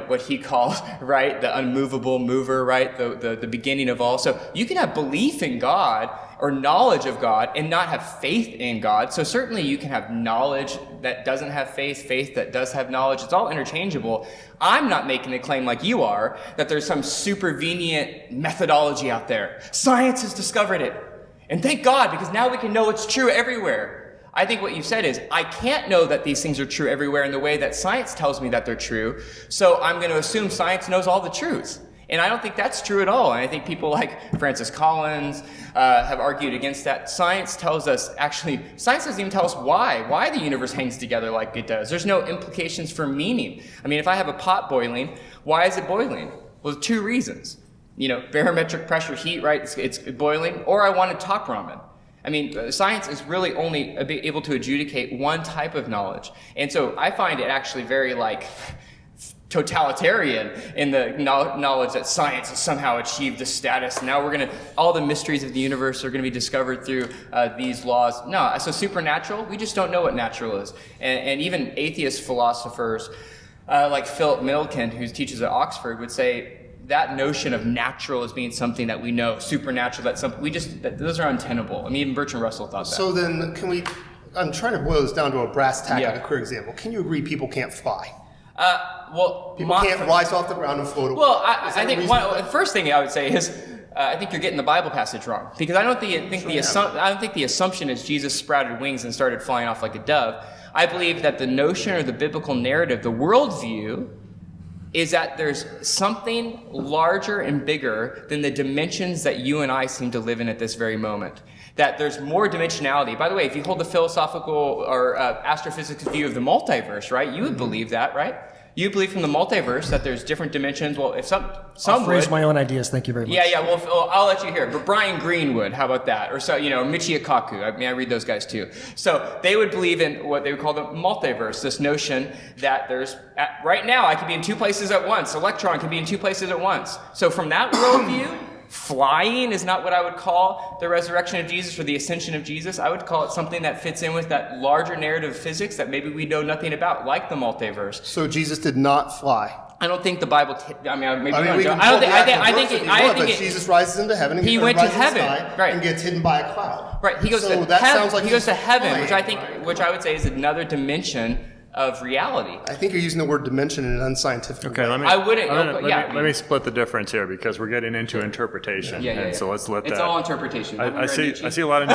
what he called, right, the unmovable mover, right, the beginning of all. So you can have belief in God or knowledge of God and not have faith in God. So certainly you can have knowledge that doesn't have faith, faith that does have knowledge. It's all interchangeable. I'm not making a claim like you are that there's some supervenient methodology out there. Science has discovered it. And thank God, because now we can know it's true everywhere. I think what you said is, I can't know that these things are true everywhere in the way that science tells me that they're true, so I'm going to assume science knows all the truth. And I don't think that's true at all. And I think people like Francis Collins have argued against that. Science tells us, science doesn't even tell us why the universe hangs together like it does. There's no implications for meaning. I mean, if I have a pot boiling, why is it boiling? Well, two reasons. Barometric pressure, heat, right? It's boiling, or I want to talk ramen. I mean, science is really only able to adjudicate one type of knowledge. And so I find it actually very totalitarian in the knowledge that science has somehow achieved this status. Now all the mysteries of the universe are going to be discovered through these laws. No, so supernatural, we just don't know what natural is. And even atheist philosophers like Philip Middleton, who teaches at Oxford, would say that notion of natural as being something that we know, supernatural, that's something those are untenable. I mean, even Bertrand Russell thought that. So then I'm trying to boil this down to a brass tack and a clear example. Can you agree people can't fly? People can't rise off the ground and float away. Well, I think the first thing I would say is I think you're getting the Bible passage wrong, because I don't think the assumption is Jesus sprouted wings and started flying off like a dove. I believe that the notion or the biblical narrative, the worldview, is that there's something larger and bigger than the dimensions that you and I seem to live in at this very moment. That there's more dimensionality. By the way, if you hold the philosophical or astrophysics view of the multiverse, right, you would believe that, right? You believe from the multiverse that there's different dimensions. Well, if some I'll phrase would. my own ideas. Thank you very much. Yeah. Well, I'll let you hear. But Brian Greene would. How about that? Or so, Michio Kaku. I mean, I read those guys too. So they would believe in what they would call the multiverse. This notion that right now I could be in two places at once. Electron can be in two places at once. So from that worldview, flying is not what I would call the resurrection of Jesus or the ascension of Jesus. I would call it something that fits in with that larger narrative of physics that maybe we know nothing about, like the multiverse. So Jesus did not fly. I don't think the Bible. Jesus rises into heaven. And he went to heaven, right? And gets hidden by a cloud. Right. He goes to heaven. He goes to heaven, which I would say is another dimension of reality. I think you're using the word dimension in an unscientific way. Let me split the difference here, because we're getting into interpretation. So let's let that. It's all interpretation. I see a lot of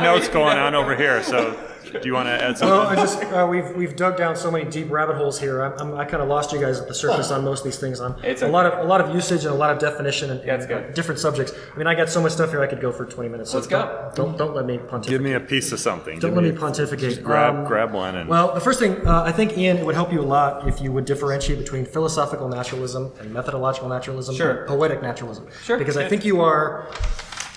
notes, going on over here. So do you want to add something? Well, we've dug down so many deep rabbit holes here. I kind of lost you guys at the surface on most of these things. A lot of usage and a lot of definition and different subjects. I mean, I got so much stuff here I could go for 20 minutes. So let's go. Don't let me pontificate. Give me a piece of something. Don't let me pontificate. Grab one. And well, the first thing, I think, Ian, it would help you a lot if you would differentiate between philosophical naturalism and methodological naturalism and poetic naturalism. Because I think you are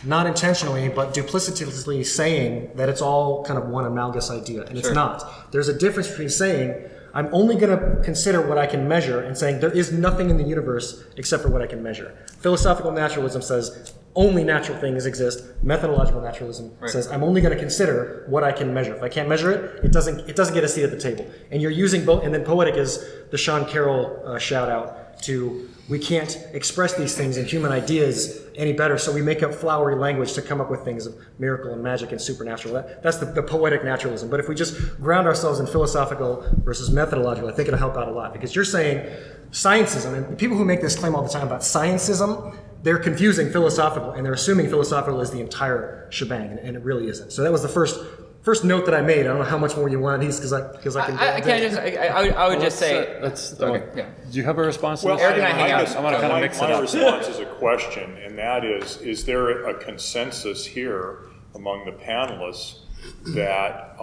not intentionally, but duplicitously saying that it's all kind of one analogous idea, and it's not. There's a difference between saying, I'm only going to consider what I can measure and saying there is nothing in the universe except for what I can measure. Philosophical naturalism says only natural things exist. Methodological naturalism says I'm only going to consider what I can measure. If I can't measure it, it doesn't get a seat at the table. And you're using both. And then poetic is the Sean Carroll shout out to we can't express these things in human ideas any better, so we make up flowery language to come up with things of miracle and magic and supernatural. That's the poetic naturalism. But if we just ground ourselves in philosophical versus methodological, I think it'll help out a lot. Because you're saying sciencism, and people who make this claim all the time about sciencism, they're confusing philosophical, and they're assuming philosophical is the entire shebang, and it really isn't. So that was the first note that I made. I don't know how much more you want these because I can. I would just say. Do you have a response to this? Eric and I hang out. I want to kind of mix it My up. response is a question, and that is there a consensus here among the panelists that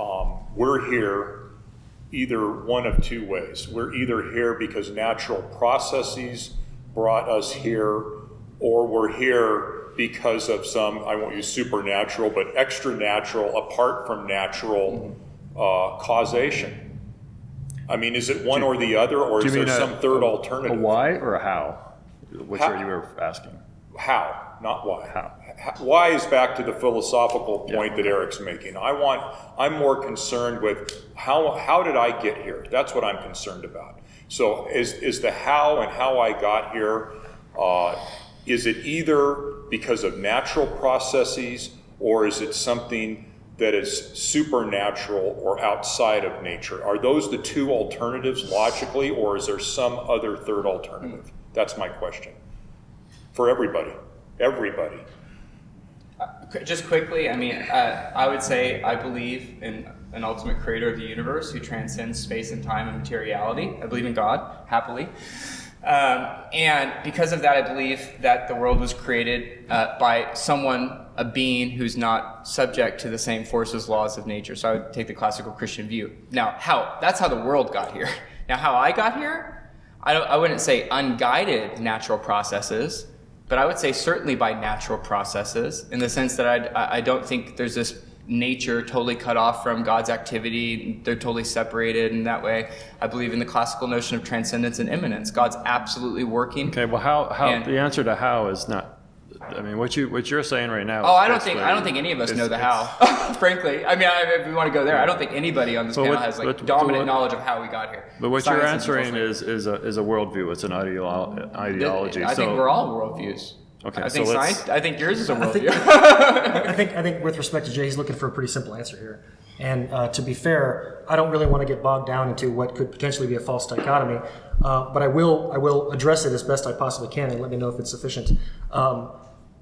we're here either one of two ways? We're either here because natural processes brought us here, or we're here because of some, I won't use supernatural, but extra natural, apart from natural causation. I mean, is it one or the other, or is there some third alternative? A why or a how? Which are you were asking? How, not why. How? Why is back to the philosophical point that Eric's making. I'm more concerned with how did I get here? That's what I'm concerned about. So is the how and how I got here, is it either because of natural processes, or is it something that is supernatural or outside of nature? Are those the two alternatives logically, or is there some other third alternative? That's my question. For everybody. Everybody. Just quickly, I mean, I would say I believe in an ultimate creator of the universe who transcends space and time and materiality. I believe in God, happily. And because of that, I believe that the world was created by someone, a being who's not subject to the same forces, laws of nature. So I would take the classical Christian view. Now, that's how the world got here. Now, how I got here, I wouldn't say unguided natural processes, but I would say certainly by natural processes, in the sense that I don't think there's this nature totally cut off from God's activity. They're totally separated in that way. I believe in the classical notion of transcendence and immanence. God's absolutely working. Okay, well, the answer to how is not. I mean, what you're saying right now. Oh, I don't think any of us know the how. Frankly, I mean, if we want to go there, I don't think anybody on this panel has dominant knowledge of how we got here. But what you're answering is a worldview. It's an ideology. I think we're all worldviews. Okay, I think yours is a worldview. I think with respect to Jay, he's looking for a pretty simple answer here. And to be fair, I don't really want to get bogged down into what could potentially be a false dichotomy, but I will address it as best I possibly can and let me know if it's sufficient.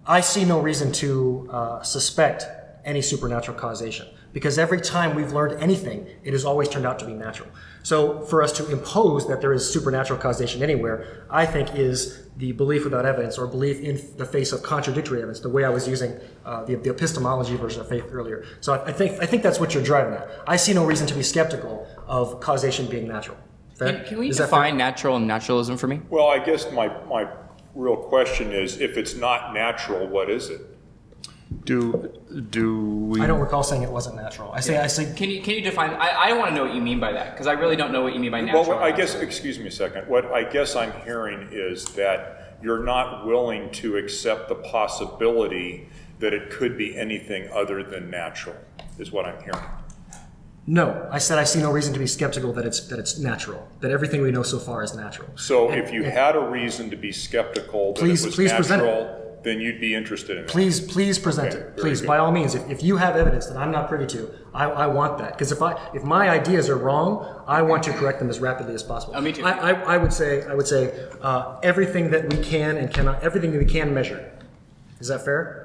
I see no reason to suspect any supernatural causation, because every time we've learned anything, it has always turned out to be natural. So for us to impose that there is supernatural causation anywhere, I think is the belief without evidence, or belief in the face of contradictory evidence, the way I was using the epistemology version of faith earlier. So I think that's what you're driving at. I see no reason to be skeptical of causation being natural. Can we define natural and naturalism for me? Well, I guess my real question is, if it's not natural, what is it? Do we? I don't recall saying it wasn't natural. I say. Can you define? I want to know what you mean by that, because I really don't know what you mean by natural. Well, I guess. Excuse me a second. What I guess I'm hearing is that you're not willing to accept the possibility that it could be anything other than natural. Is what I'm hearing. No, I said I see no reason to be skeptical that it's natural. That everything we know so far is natural. So, if you had a reason to be skeptical that it was present natural, it. then you'd be interested in it. Please present it. Please, good. by all means. If you have evidence that I'm not privy to, I want that. Because if my ideas are wrong, I want to correct them as rapidly as possible. Oh, me too. I would say everything that we can and cannot, everything that we can measure. Is that fair?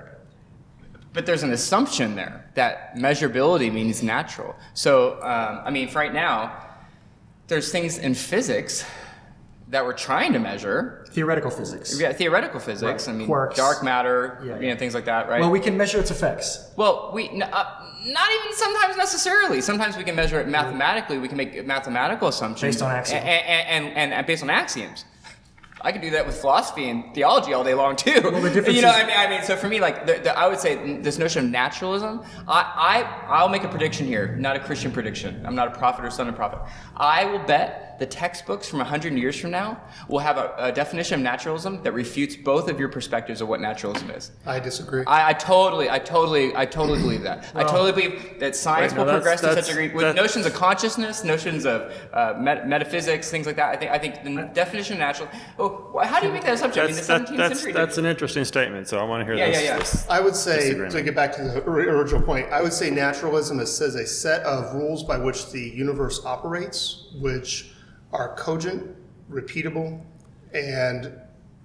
But there's an assumption there that measurability means natural. So, for right now, there's things in physics that we're trying to measure. Theoretical physics. Yeah, theoretical physics. Right. Quarks. Dark matter, things like that, right? Well, we can measure its effects. Well, not even sometimes necessarily. Sometimes we can measure it mathematically. We can make mathematical assumptions. Based on axioms. And based on axioms. I could do that with philosophy and theology all day long too. Well, the difference you know, is- I mean, so for me, like, I would say this notion of naturalism. I'll make a prediction here, not a Christian prediction. I'm not a prophet or son of a prophet. I will bet the textbooks from 100 years from now will have a definition of naturalism that refutes both of your perspectives of what naturalism is. I disagree. I totally believe that. I totally believe that science will progress to such a degree with notions of consciousness, notions of metaphysics, things like that. I think the definition of natural. Oh, how do you make that assumption? I mean, the 17th century. That's an interesting statement, so I want to hear this. I would say, disagreement. to get back to the original point, I would say naturalism is a set of rules by which the universe operates, which are cogent, repeatable, and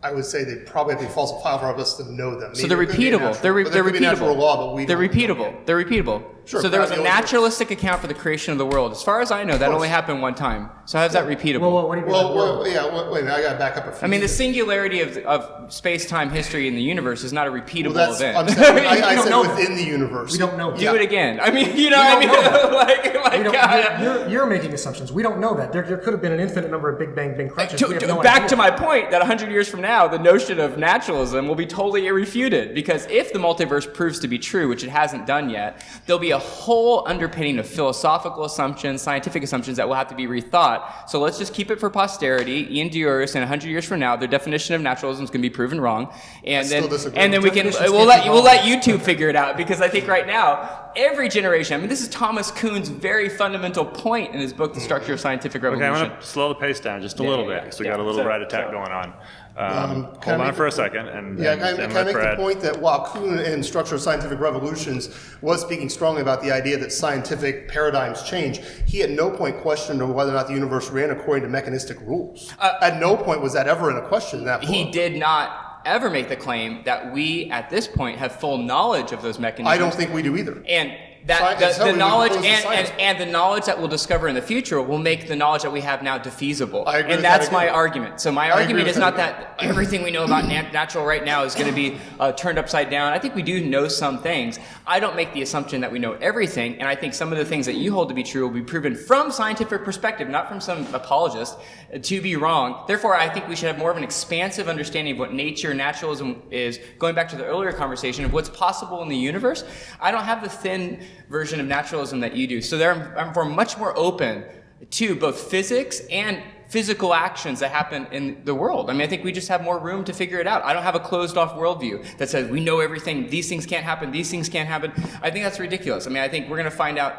I would say they probably have to be falsifiable for us to know them. So they're repeatable. They're repeatable. Natural law, but we they're don't know repeatable. them. They're repeatable. Sure, so there was a probably naturalistic account for the creation of the world. As far as I know, that only happened one time. So how's that repeatable? Well, what do you mean by world? Wait a minute, I got to back up a few. I mean, the singularity of space-time history in the universe is not a repeatable event. I'm saying, I don't said know within the universe. We don't know. Do it again. I mean, you know what I mean? We don't- God. you're making assumptions. We don't know that. There could have been an infinite number of Big Bang crunches. We have no Back idea. to my point that 100 years from now, the notion of naturalism will be totally irrefuted, because if the multiverse proves to be true, which it hasn't done yet, there'll be a whole underpinning of philosophical assumptions, scientific assumptions that will have to be rethought. So let's just keep it for posterity. Ian Dior's, in 100 years from now, their definition of naturalism is going to be proven wrong, and still disagree. then we can Definitions we'll can't be let wrong. YouTube figure it out, because I think right now every generation. I mean, this is Thomas Kuhn's very fundamental point in his book, The Structure of Scientific Okay, Revolution. I'm going to slow the pace down just a Yeah, little yeah, bit, because we yeah. got a little So- red attack so- going on. Can I Hold on make for a second, and Yeah, then can I let make Brad. the point that while Kuhn in Structure of Scientific Revolutions was speaking strongly about the idea that scientific paradigms change, he at no point questioned whether or not the universe ran according to mechanistic rules. At no point was that ever in a question in that book. He did not ever make the claim that we, at this point, have full knowledge of those mechanisms. I don't think we do either. And that Science- the so we knowledge would close the science. and the knowledge that we'll discover in the future will make the knowledge that we have now defeasible. I agree And with that's that my again. argument. So my I agree argument with is not that that everything we know about natural right now is going to be turned upside down. I think we do know some things. I don't make the assumption that we know everything, and I think some of the things that you hold to be true will be proven from scientific perspective, not from some apologist, to be wrong. Therefore, I think we should have more of an expansive understanding of what nature, naturalism is. Going back to the earlier conversation of what's possible in the universe, I don't have the thin version of naturalism that you do. So I'm much more open to both physics and physical actions that happen in the world. I mean, I think we just have more room to figure it out. I don't have a closed-off worldview that says we know everything, these things can't happen, these things can't happen. I think that's ridiculous. I mean, I think we're going to find out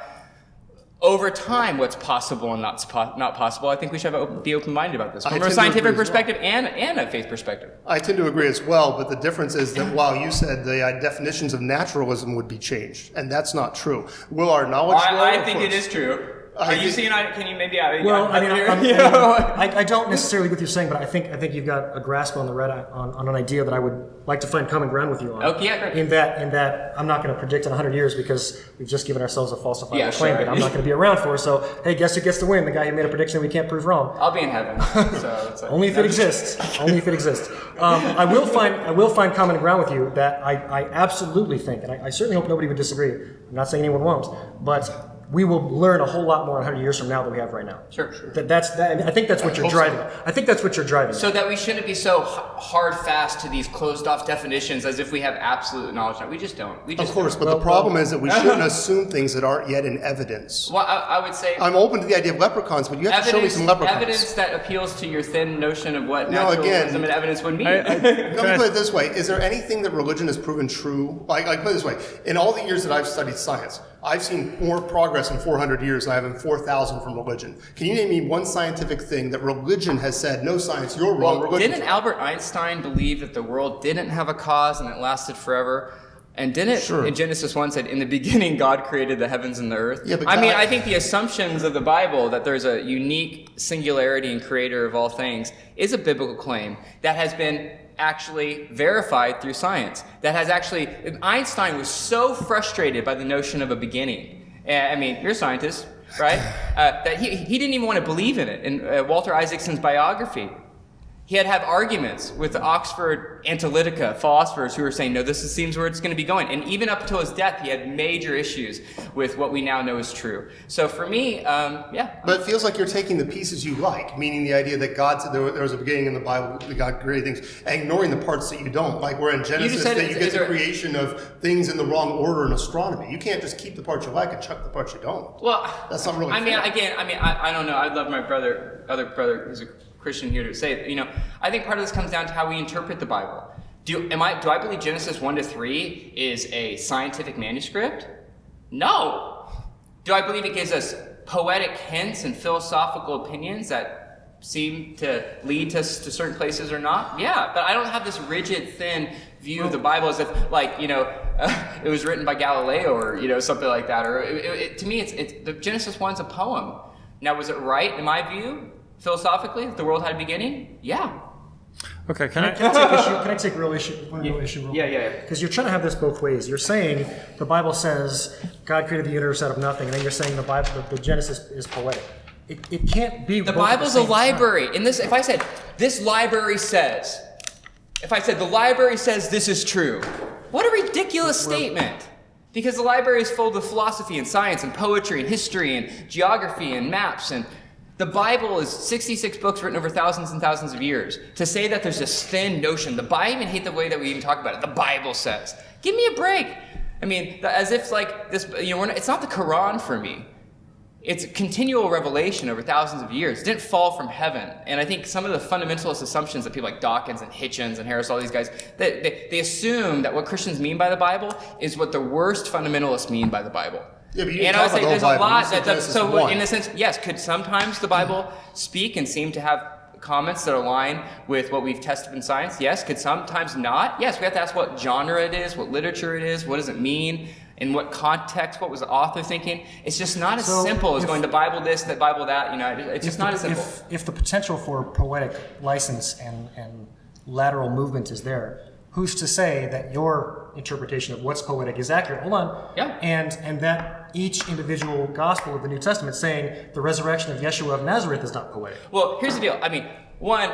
over time what's possible and not possible. I think we should be open-minded about this I from a tend to scientific agree as well. perspective and a faith perspective. I tend to agree as well, but the difference is that while you said the definitions of naturalism would be changed, and that's not true. Will our knowledge grow? I Of think it course. is true. I Are you think- seeing? Can you maybe? Well, I mean, you know? I don't necessarily with you saying, but I think you've got a grasp on the red on an idea that I would like to find common ground with you on. Okay, yeah, great. In that, I'm not going to predict in 100 years because we've just given ourselves a falsifiable Yeah, claim sure. that I'm not going to be around for. So, hey, guess who gets to win? The guy who made a prediction we can't prove wrong. I'll be in heaven. So it's like, Only if it exists. Only if it exists. I will find common ground with you that I absolutely think, and I certainly hope nobody would disagree. I'm not saying anyone won't, but we will learn a whole lot more 100 years from now than we have right now. Sure. I think that's what you're driving. I think that's what you're driving. So that we shouldn't be so hard fast to these closed-off definitions as if we have absolute knowledge. We just don't. We just Of course, don't. but the problem is that we shouldn't assume things that aren't yet in evidence. Well, I would say I'm open to the idea of leprechauns, but you have to show me some leprechauns. evidence that appeals to your thin notion of what No, again, naturalism and evidence would mean. Let me put it this way. Is there anything that religion has proven true? Like put it this way. In all the years that I've studied science, I've seen more progress in 400 years than I have in 4,000 from religion. Can you name me one scientific thing that religion has said, no science, you're wrong, Well, religion's didn't wrong? Albert Einstein believe that the world didn't have a cause and it lasted forever? And didn't Sure. in Genesis 1 said, in the beginning God created the heavens and the earth? Yeah, but I mean, God- I think the assumptions of the Bible that there's a unique singularity and creator of all things is a biblical claim that has been actually verified through science. That has actually, Einstein was so frustrated by the notion of a beginning. I mean, you're a scientist, right? That he didn't even want to believe in it. In Walter Isaacson's biography, He had to have arguments with the Oxford Analytica philosophers who were saying, no, this seems where it's going to be going. And even up until his death, he had major issues with what we now know is true. So for me, yeah. But it feels like you're taking the pieces you like, meaning the idea that God said there was a beginning in the Bible, that God created things, and ignoring the parts that you don't. Like we're in Genesis, that you get the creation of things in the wrong order in astronomy. You can't just keep the parts you like and chuck the parts you don't. Well, that's not really fair. I don't know. I'd love my other brother who's a Christian here to say, I think part of this comes down to how we interpret the Bible. Do I believe Genesis 1-3 is a scientific manuscript? No. Do I believe it gives us poetic hints and philosophical opinions that seem to lead us to certain places or not? Yeah, but I don't have this rigid, thin view of the Bible as if, it was written by Galileo or, something like that. Or to me, the Genesis 1's a poem. Now, was it right in my view? Philosophically, if the world had a beginning, yeah. Okay, Can I take real issue? Yeah. Because you're trying to have this both ways. You're saying the Bible says God created the universe out of nothing, and then you're saying the Bible, the Genesis is poetic. It can't be. The Bible's a library. In this, if I said this library says, the library says this is true, what a ridiculous statement. Because the library is full of philosophy and science and poetry and history and geography and maps and. The Bible is 66 books written over thousands and thousands of years. To say that there's this thin notion, I even hate the way that we even talk about it. The Bible says, give me a break. I mean, as if like this, it's not the Quran for me. It's continual revelation over thousands of years. It didn't fall from heaven. And I think some of the fundamentalist assumptions that people like Dawkins and Hitchens and Harris, all these guys, they assume that what Christians mean by the Bible is what the worst fundamentalists mean by the Bible. Yeah, but and I would say there's a lot in a sense, yes, could sometimes the Bible speak and seem to have comments that align with what we've tested in science? Yes. Could sometimes not? Yes, we have to ask what genre it is, what literature it is, what does it mean, in what context, what was the author thinking? It's just not as simple as going the Bible this, the Bible that, it's just not as simple. If the potential for poetic license and lateral movement is there, who's to say that your interpretation of what's poetic is accurate? Hold on. Yeah. And that each individual gospel of the New Testament saying the resurrection of Yeshua of Nazareth is not poetic. Well, here's the deal. I mean, one,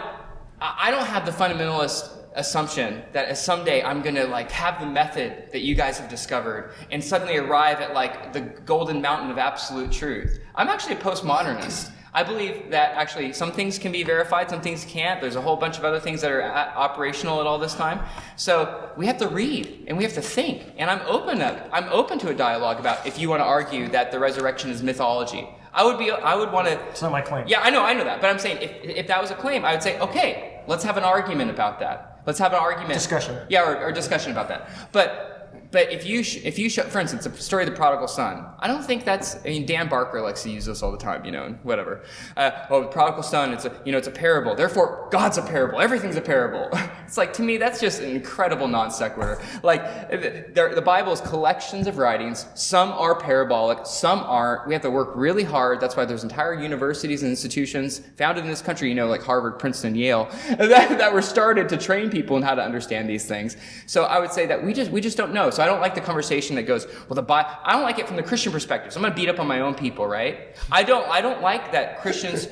I don't have the fundamentalist assumption that someday I'm going to have the method that you guys have discovered and suddenly arrive at the golden mountain of absolute truth. I'm actually a postmodernist. I believe that actually some things can be verified, some things can't. There's a whole bunch of other things that are operational at all this time. So we have to read and we have to think. And I'm open to a dialogue about if you want to argue that the resurrection is mythology. I would want to. It's not my claim. Yeah, I know that. But I'm saying if that was a claim, I would say, okay, let's have an argument about that. Let's have an argument. Discussion. Yeah, or discussion about that. But if you show, for instance, the story of the prodigal son, I don't think Dan Barker likes to use this all the time, and whatever. The prodigal son, it's a parable. Therefore, God's a parable. Everything's a parable. It's to me, that's just an incredible non sequitur. The Bible is collections of writings. Some are parabolic, some aren't. We have to work really hard. That's why there's entire universities and institutions founded in this country, like Harvard, Princeton, Yale, that were started to train people in how to understand these things. So I would say that we just don't know. So I don't like the conversation that goes, well, I don't like it from the Christian perspective. So I'm going to beat up on my own people, right? I don't like that Christians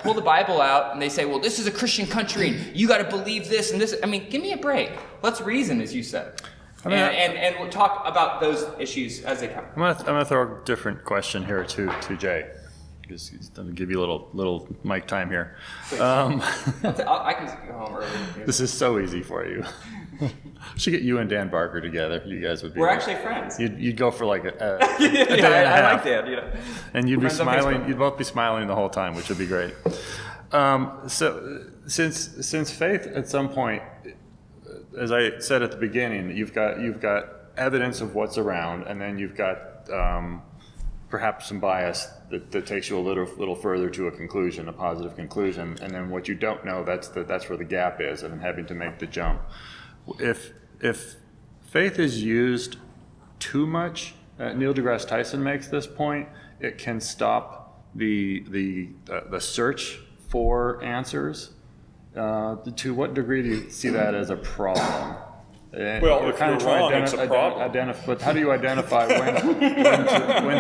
pull the Bible out and they say, well, this is a Christian country and you got to believe this and this. I mean, give me a break. Let's reason, as you said. And we'll talk about those issues as they come. I'm gonna throw a different question here to Jay. Just to give you a little mic time here. I can go home early. This is so easy for you. Should get you and Dan Barker together. You guys would be. We're actually friends. You'd go for a day and a I half. like Dan. And you'd be smiling. You'd both be smiling the whole time, which would be great. So since faith at some point, as I said at the beginning, you've got evidence of what's around, and then you've got perhaps some bias that takes you a little further to a conclusion, a positive conclusion, and then what you don't know, that's where the gap is, and having to make the jump. If faith is used too much, Neil deGrasse Tyson makes this point, it can stop the search for answers. To what degree do you see that as a problem? Well, if you're wrong, it's a problem. But how do you identify when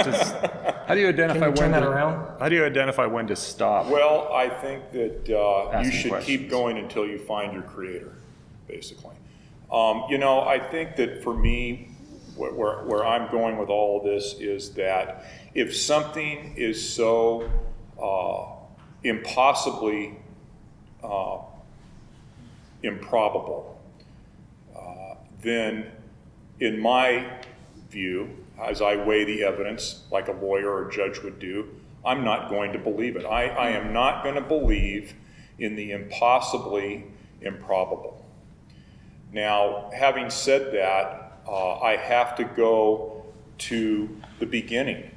to How do you identify Can you turn when that to, around? How do you identify when to stop? Well, I think that you Asking should keep questions. going until you find your creator, basically. I think that for me, where I'm going with all of this is that if something is so impossibly improbable, then in my view, as I weigh the evidence like a lawyer or a judge would do, I'm not going to believe it. I am not going to believe in the impossibly improbable. Now, having said that, I have to go to the beginning.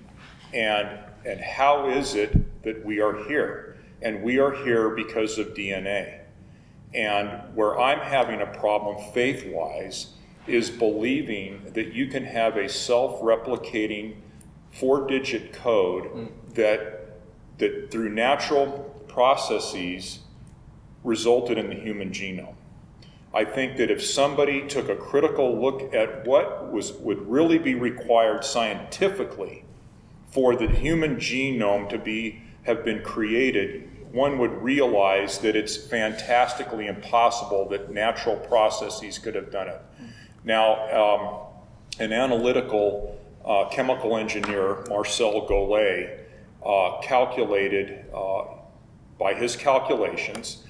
And how is it that we are here? And we are here because of DNA. And where I'm having a problem faith-wise is believing that you can have a self-replicating 4-digit code that through natural processes resulted in the human genome. I think that if somebody took a critical look at what would really be required scientifically for the human genome to have been created, one would realize that it's fantastically impossible that natural processes could have done it. Now, an analytical chemical engineer, Marcel Golay, calculated by his calculations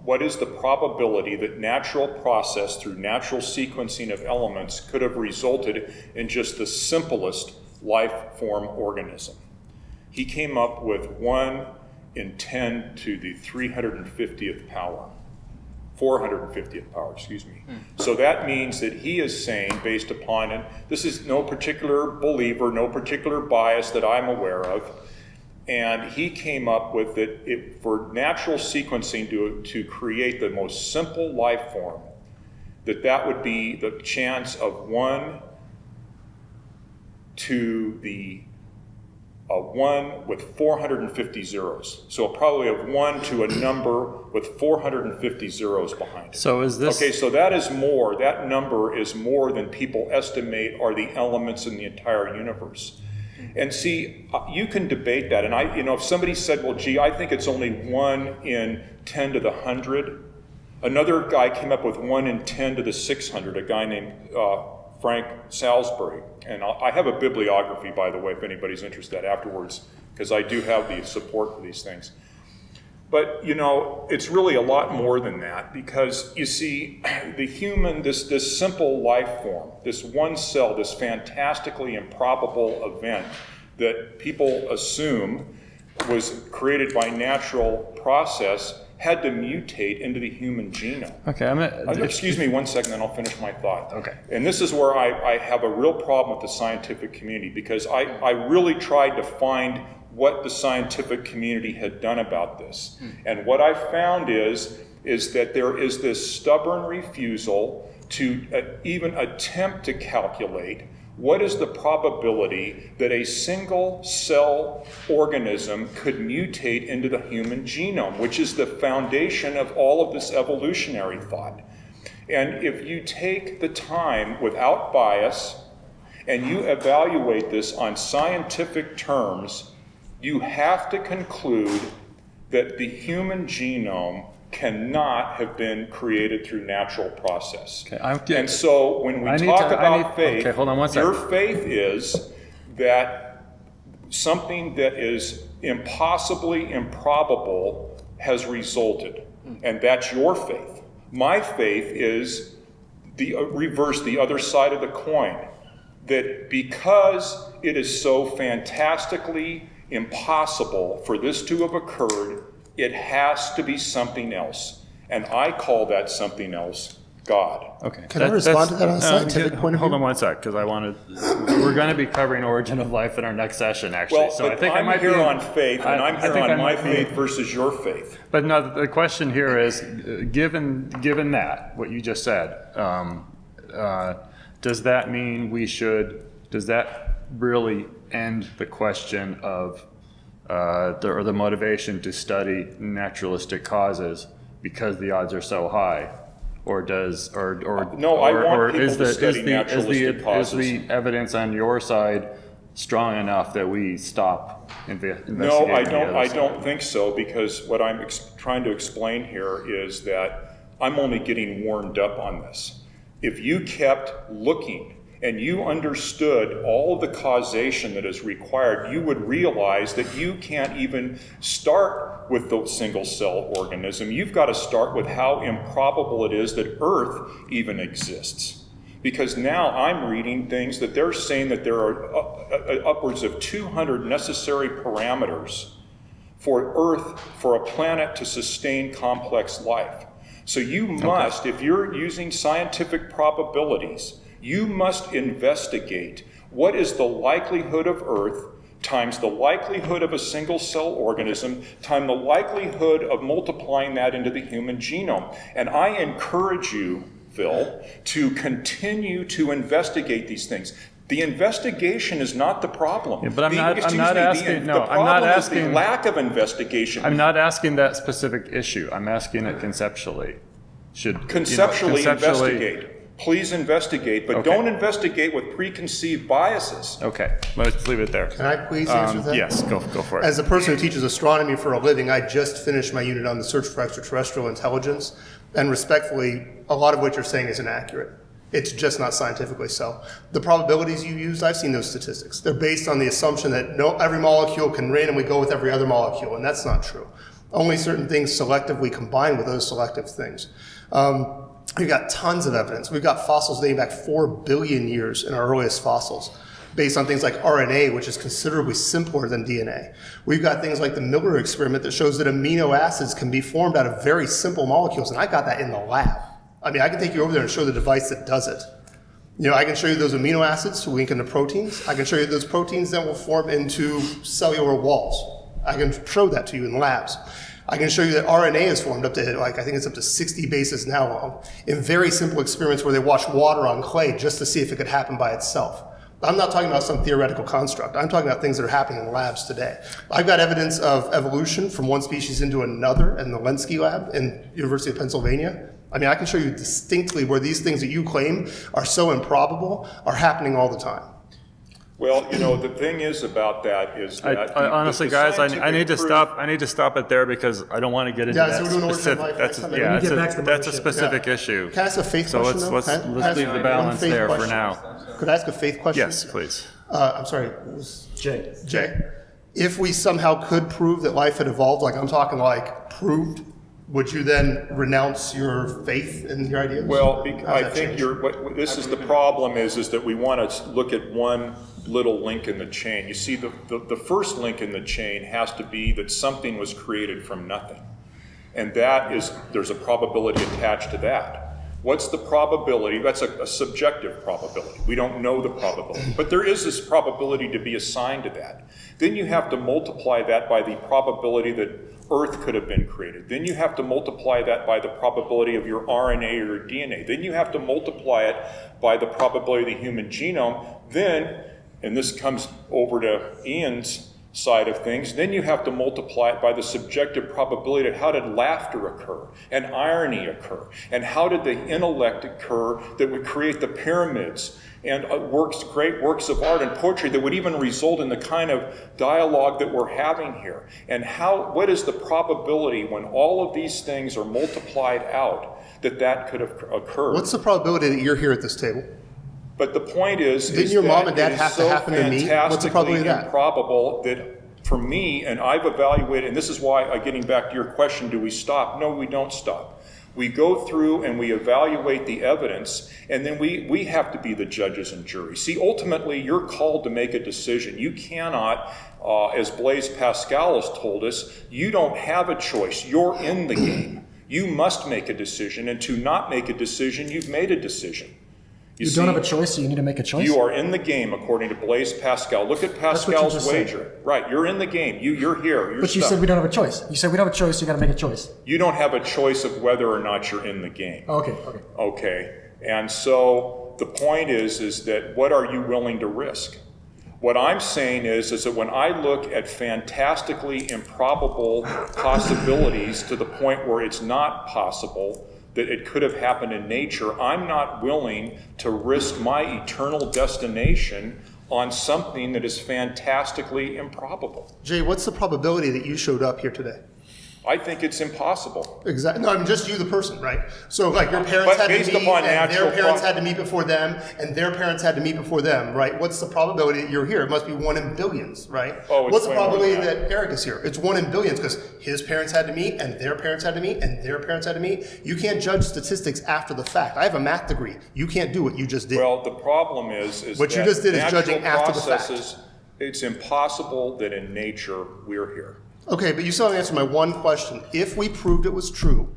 what is the probability that natural process through natural sequencing of elements could have resulted in just the simplest life form organism. He came up with 1 in 10 to the 350th power. 450th power, excuse me. So that means that he is saying, based upon, and this is no particular believer, no particular bias that I'm aware of, and he came up with that for natural sequencing to create the most simple life form, that would be the chance of 1 to the 1 with 450 zeros. So probably of 1 to a number with 450 zeros behind it. So is this... Okay, so that number is more than people estimate are the elements in the entire universe. And see, you can debate that. And if somebody said, well, gee, I think it's only 1 in 10 to the 100. Another guy came up with 1 in 10 to the 600, a guy named Frank Salisbury. And I have a bibliography, by the way, if anybody's interested afterwards, because I do have the support for these things. But, it's really a lot more than that, because, you see, the human, this simple life form, this one cell, this fantastically improbable event that people assume was created by natural process had to mutate into the human genome. Okay, excuse me 1 second, then I'll finish my thought. Okay. And this is where I have a real problem with the scientific community, because I really tried to find what the scientific community had done about this. And what I found is that there is this stubborn refusal to even attempt to calculate what is the probability that a single cell organism could mutate into the human genome, which is the foundation of all of this evolutionary thought. And if you take the time without bias and you evaluate this on scientific terms, you have to conclude that the human genome cannot have been created through natural process. Okay, and so when we talk about faith, hold on one second. your faith is that something that is impossibly improbable has resulted, and that's your faith. My faith is the reverse, the other side of the coin, that because it is so fantastically impossible for this to have occurred, it has to be something else. And I call that something else God. Okay. Can I respond to that on a scientific point of view? Hold on one sec, because we're going to be covering origin of life in our next session, actually. Well, So but I think I'm I might here be, on faith, and I'm here on my faith be, versus your faith. But no, the question here is, given that, what you just said, does that mean does that really end the question of the motivation to study naturalistic causes because the odds are so high? Or does, No, I want people to study naturalistic causes. Is the evidence on your side strong enough that we stop investigating? No, I the other I side? don't think so, because what I'm trying to explain here is that I'm only getting warmed up on this. If you kept looking and you understood all of the causation that is required, you would realize that you can't even start with the single-cell organism. You've got to start with how improbable it is that Earth even exists. Because now I'm reading things that they're saying that there are upwards of 200 necessary parameters for Earth, for a planet to sustain complex life. So you must, if you're using scientific probabilities, you must investigate what is the likelihood of Earth times the likelihood of a single-cell organism times the likelihood of multiplying that into the human genome. And I encourage you, Phil, to continue to investigate these things. The investigation is not the problem. Yeah, but I'm not asking. The problem is the lack of investigation. I'm not asking that specific issue. I'm asking it conceptually. Conceptually investigate. Please investigate, but don't investigate with preconceived biases. Okay, let's leave it there. Can I please answer that? Yes, go for it. As a person who teaches astronomy for a living, I just finished my unit on the search for extraterrestrial intelligence, and respectfully, a lot of what you're saying is inaccurate. It's just not scientifically so. The probabilities you used, I've seen those statistics. They're based on the assumption that every molecule can randomly go with every other molecule, and that's not true. Only certain things selectively combine with those selective things. We've got tons of evidence. We've got fossils dating back 4 billion years in our earliest fossils, based on things like RNA, which is considerably simpler than DNA. We've got things like the Miller experiment that shows that amino acids can be formed out of very simple molecules, and I got that in the lab. I mean, I can take you over there and show the device that does it. You know, I can show you those amino acids to link into proteins. I can show you those proteins that will form into cellular walls. I can show that to you in labs. I can show you that RNA is formed up to, I think it's up to 60 bases now long, in very simple experiments where they wash water on clay just to see if it could happen by itself. I'm not talking about some theoretical construct. I'm talking about things that are happening in labs today. I've got evidence of evolution from one species into another in the Lensky lab in University of Pennsylvania. I mean, I can show you distinctly where these things that you claim are so improbable are happening all the time. Well, you know, the thing is about that is that honestly, guys, I need to stop. I need to stop it there because I don't want to get into Yeah, that so we're doing origin specific. of life That's next time. yeah, We get back to the that's a mothership. specific issue. Can I ask a faith So question? let's leave the balance faith there for question? now. Could I ask a faith question? Yes, please. I'm sorry, it was Jay. Jay. If we somehow could prove that life had evolved, like I'm talking like proved, would you then renounce your faith in your ideas? Well, How does I that think change? this is the problem is that we want to look at one little link in the chain. You see, the first link in the chain has to be that something was created from nothing. And that is, there's a probability attached to that. What's the probability? That's a subjective probability. We don't know the probability. But there is this probability to be assigned to that. Then you have to multiply that by the probability that Earth could have been created. Then you have to multiply that by the probability of your RNA or your DNA. Then you have to multiply it by the probability of the human genome. Then, and this comes over to Ian's side of things, then you have to multiply it by the subjective probability of how did laughter occur and irony occur and how did the intellect occur that would create the pyramids and great works of art and poetry that would even result in the kind of dialogue that we're having here. And what is the probability when all of these things are multiplied out that could have occurred? What's the probability that you're here at this table? But the point is, Didn't your mom and dad have to happen to me? What's the probability of that? Improbable that for me, and I've evaluated, and this is why, getting back to your question, do we stop? No, we don't stop. We go through and we evaluate the evidence, and then we have to be the judges and juries. See, ultimately, you're called to make a decision. You cannot, as Blaise Pascal has told us, you don't have a choice. You're in the game. You must make a decision, and to not make a decision, you've made a decision. You don't have a choice, so you need to make a choice? You are in the game, according to Blaise Pascal. Look at That's what you Pascal's just said. wager. Right, you're in the game. You're here. You're But you stuck. said we don't have a choice. You said we don't have a choice, so you got to make a choice. You don't have a choice of whether or not you're in the game. Okay. Okay, and so the point is that what are you willing to risk? What I'm saying is that when I look at fantastically improbable possibilities to the point where it's not possible that it could have happened in nature, I'm not willing to risk my eternal destination on something that is fantastically improbable. Jay, what's the probability that you showed up here today? I think it's impossible. Exactly. No, I mean just you, the person, right? So like your parents But had to based meet, upon and their natural parents pro- had to meet before them, and their parents had to meet before them, right? What's the probability that you're here? It must be 1 in billions, right? Oh, it's what's the way more probability than that Eric is here? It's 1 in billions because his parents had to meet, and their parents had to meet, and their parents had to meet. You can't judge statistics after the fact. I have a math degree. You can't do what you just did. Well, the problem is What you that just did is natural judging after the fact. processes, it's impossible that in nature we're here. Okay, but you still haven't answered my one question. If we proved it was true,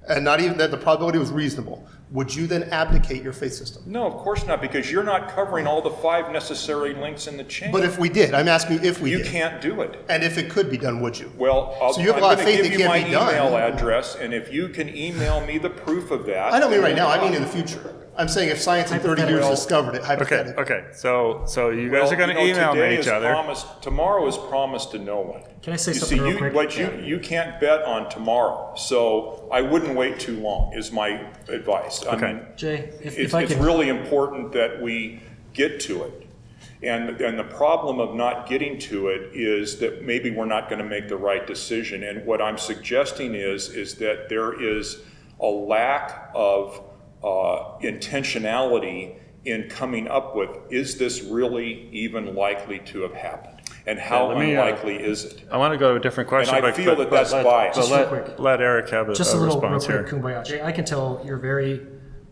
and not even that the probability was reasonable, would you then abdicate your faith system? No, of course not, because you're not covering all the 5 necessary links in the chain. But if we did, I'm asking you if we you did. can't do it. And if it could be done, would you? Well, So you have a lot of I'm going faith to it give you my can't be done. email address, and if you can email me the proof of that. I don't mean right now, I mean in the future. I'm saying if science in 30 years discovered it, Okay, hypothetically. okay. So you guys are going to email today me each is other. Tomorrow is promised to no one. Can I say You something see, real quick? What you can't bet on tomorrow, so I wouldn't wait too long. Is my advice. I Okay. mean, Jay, if it's, I it's can, really important that we get to it. And the problem of not getting to it is that maybe we're not going to make the right decision. And what I'm suggesting is that there is a lack of intentionality in coming up with, is this really even likely to have happened? And how let me, unlikely is it? I want to go to a different question. And I feel that that's biased. But Just real quick. let Eric have a just a little real response quick, here. kumbaya. Jay, I can tell you're very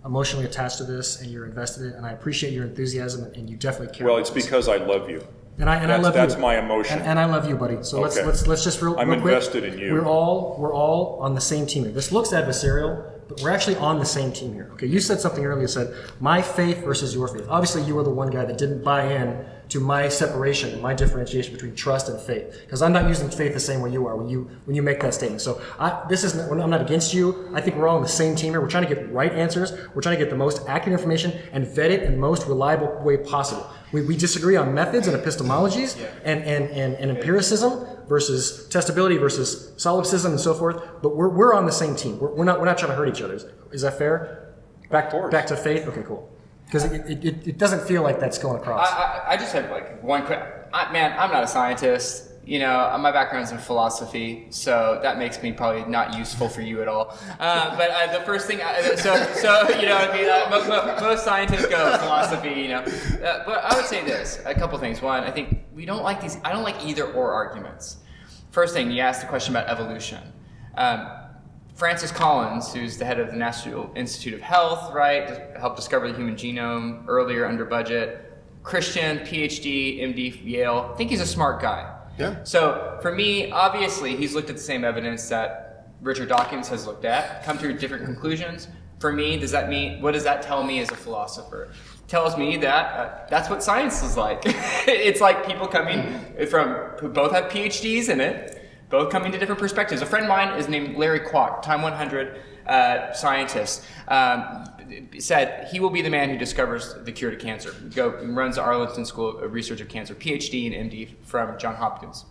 emotionally attached to this and you're invested in it, and I appreciate your enthusiasm, and you definitely care. Well, about it's this. because I love you. And I love you. That's my emotion. And I love you, buddy. So Okay. let's just real I'm quick. invested in you. We're all on the same team here. This looks adversarial, but we're actually on the same team here. Okay, you said something earlier. You said my faith versus your faith. Obviously, you were the one guy that didn't buy in to my separation, my differentiation between trust and faith, because I'm not using faith the same way you are when you make that statement. So I'm not against you. I think we're all on the same team here. We're trying to get right answers. We're trying to get the most accurate information and vet it in the most reliable way possible. We disagree on methods and epistemologies and empiricism versus testability versus solipsism and so forth. But we're on the same team. We're not trying to hurt each other. Is that fair? Back to faith. Okay, cool. Because it doesn't feel like that's going across. I just have like one quick. Man, I'm not a scientist. You know, my background's in philosophy, so that makes me probably not useful for you at all. But the first thing, so you know, I mean, most scientists go philosophy. You know, but I would say this: a couple things. One, I think we don't like these. I don't like either or arguments. First thing, you asked the question about evolution. Francis Collins, who's the head of the National Institute of Health, right, helped discover the human genome earlier under budget. Christian, PhD, MD, Yale. I think he's a smart guy. Yeah. So for me, obviously, he's looked at the same evidence that Richard Dawkins has looked at, come to different conclusions. For me, what does that tell me as a philosopher? It tells me that that's what science is like. It's like people coming who both have PhDs in it, both coming to different perspectives. A friend of mine is named Larry Kwok, Time 100 scientist, said he will be the man who discovers the cure to cancer. Runs the Arlington School of Research of Cancer, PhD and MD from Johns Hopkins.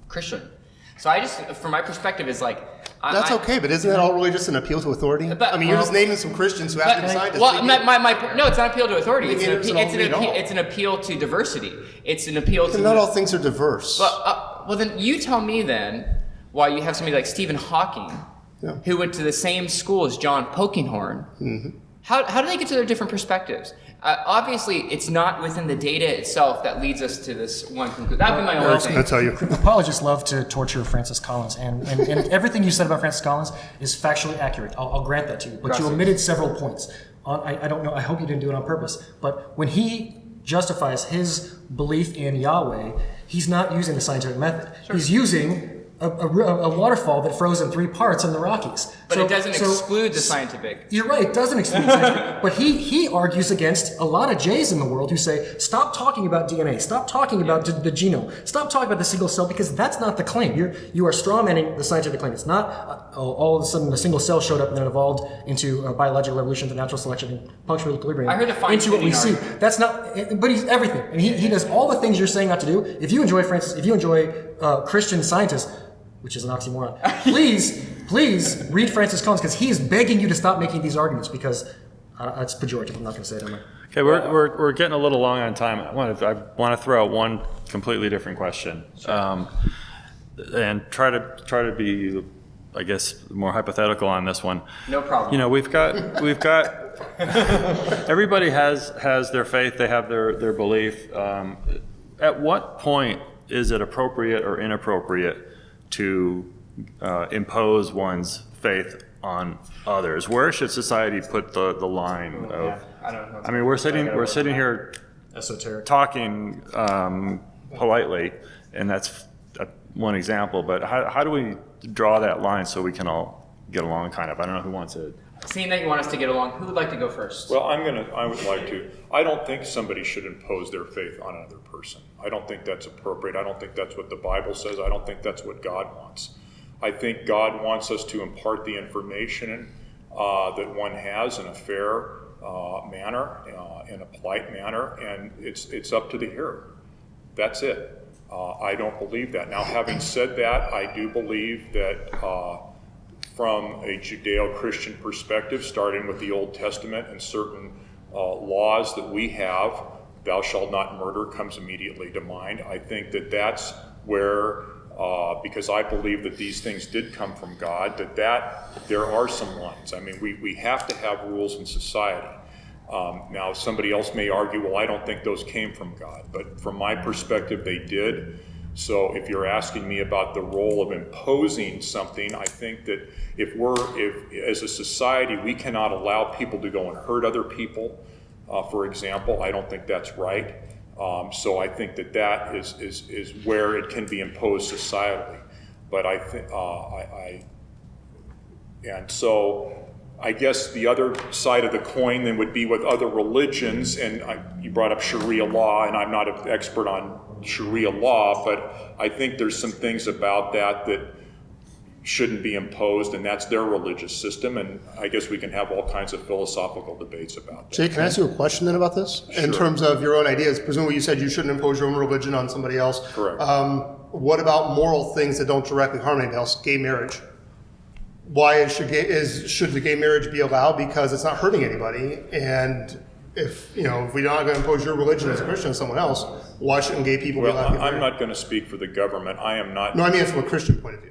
Christian. So I just, from my perspective, is like... That's okay, but isn't that all really just an appeal to authority? But- I mean, you're just naming some Christians who have to decide. Well, no, it's not appeal to authority. We can't read all. It's an appeal to diversity. It's an appeal to... Not all things are diverse. Well, then you tell me then why you have somebody like Stephen Hawking, Yeah. who went to the same school as John Polkinghorne. Mm-hmm. How do they get to their different perspectives? Obviously, it's not within the data itself that leads us to this one conclusion. That would be my only thing. I'll tell you. Apologists love to torture Francis Collins, and everything you said about Francis Collins is factually accurate. I'll grant that to you, but you omitted several points. I don't know. I hope you didn't do it on purpose. But when he justifies his belief in Yahweh, he's not using the scientific method. Sure. He's using a waterfall that froze in 3 parts in the Rockies. But it doesn't exclude the scientific. You're right, it doesn't exclude the scientific. But he argues against a lot of Jays in the world who say, stop talking about DNA, stop talking about the genome, stop talking about the single cell, because that's not the claim. You are strawmanning the scientific claim. It's not all of a sudden a single cell showed up and then evolved into biological evolution to natural selection and punctual equilibrium. I heard the into what we see. argument. That's not, but he's everything. And he does all the things you're saying not to do. If you enjoy Christian scientists, which is an oxymoron, please read Francis Collins, because he is begging you to stop making these arguments, because it's pejorative. I'm not going to say it. Okay, we're getting a little long on time. I want to throw out one completely different question, and try to be, I guess, more hypothetical on this one. No problem. You know, we've got everybody has their faith, they have their belief. At what point is it appropriate or inappropriate to impose one's faith on others? Where should society put the line of? I mean, we're sitting here Esoteric. talking politely, and that's one example. But how do we draw that line so we can all get along? Kind of. I don't know who wants it. Seeing that you want us to get along, who would like to go first? Well, I would like to. I don't think somebody should impose their faith on another person. I don't think that's appropriate. I don't think that's what the Bible says. I don't think that's what God wants. I think God wants us to impart the information that one has in a fair manner, in a polite manner, and it's up to the hearer. That's it. I don't believe that. Now, having said that, I do believe that from a Judeo-Christian perspective, starting with the Old Testament and certain laws that we have, thou shalt not murder comes immediately to mind. I think that that's where, because I believe that these things did come from God, that there are some lines. I mean, we have to have rules in society. Now, somebody else may argue, well, I don't think those came from God, but from my perspective, they did. So if you're asking me about the role of imposing something, I think that if as a society, we cannot allow people to go and hurt other people, for example, I don't think that's right. So I think that is where it can be imposed societally. But I think, and so I guess the other side of the coin then would be with other religions, and you brought up Sharia law, and I'm not an expert on Sharia law, but I think there's some things about that shouldn't be imposed, and that's their religious system, and I guess we can have all kinds of philosophical debates about that. Jay, can I ask you a question then about this? Sure. In terms of your own ideas, presumably you said you shouldn't impose your own religion on somebody else. Correct. What about moral things that don't directly harm anybody else? Gay marriage. Why should the gay marriage be allowed? Because it's not hurting anybody, and if we're not going to impose your religion as a Christian on someone else, why shouldn't gay people be allowed to get married? I'm not going to speak for the government. I am not. No, I mean from a Christian point of view.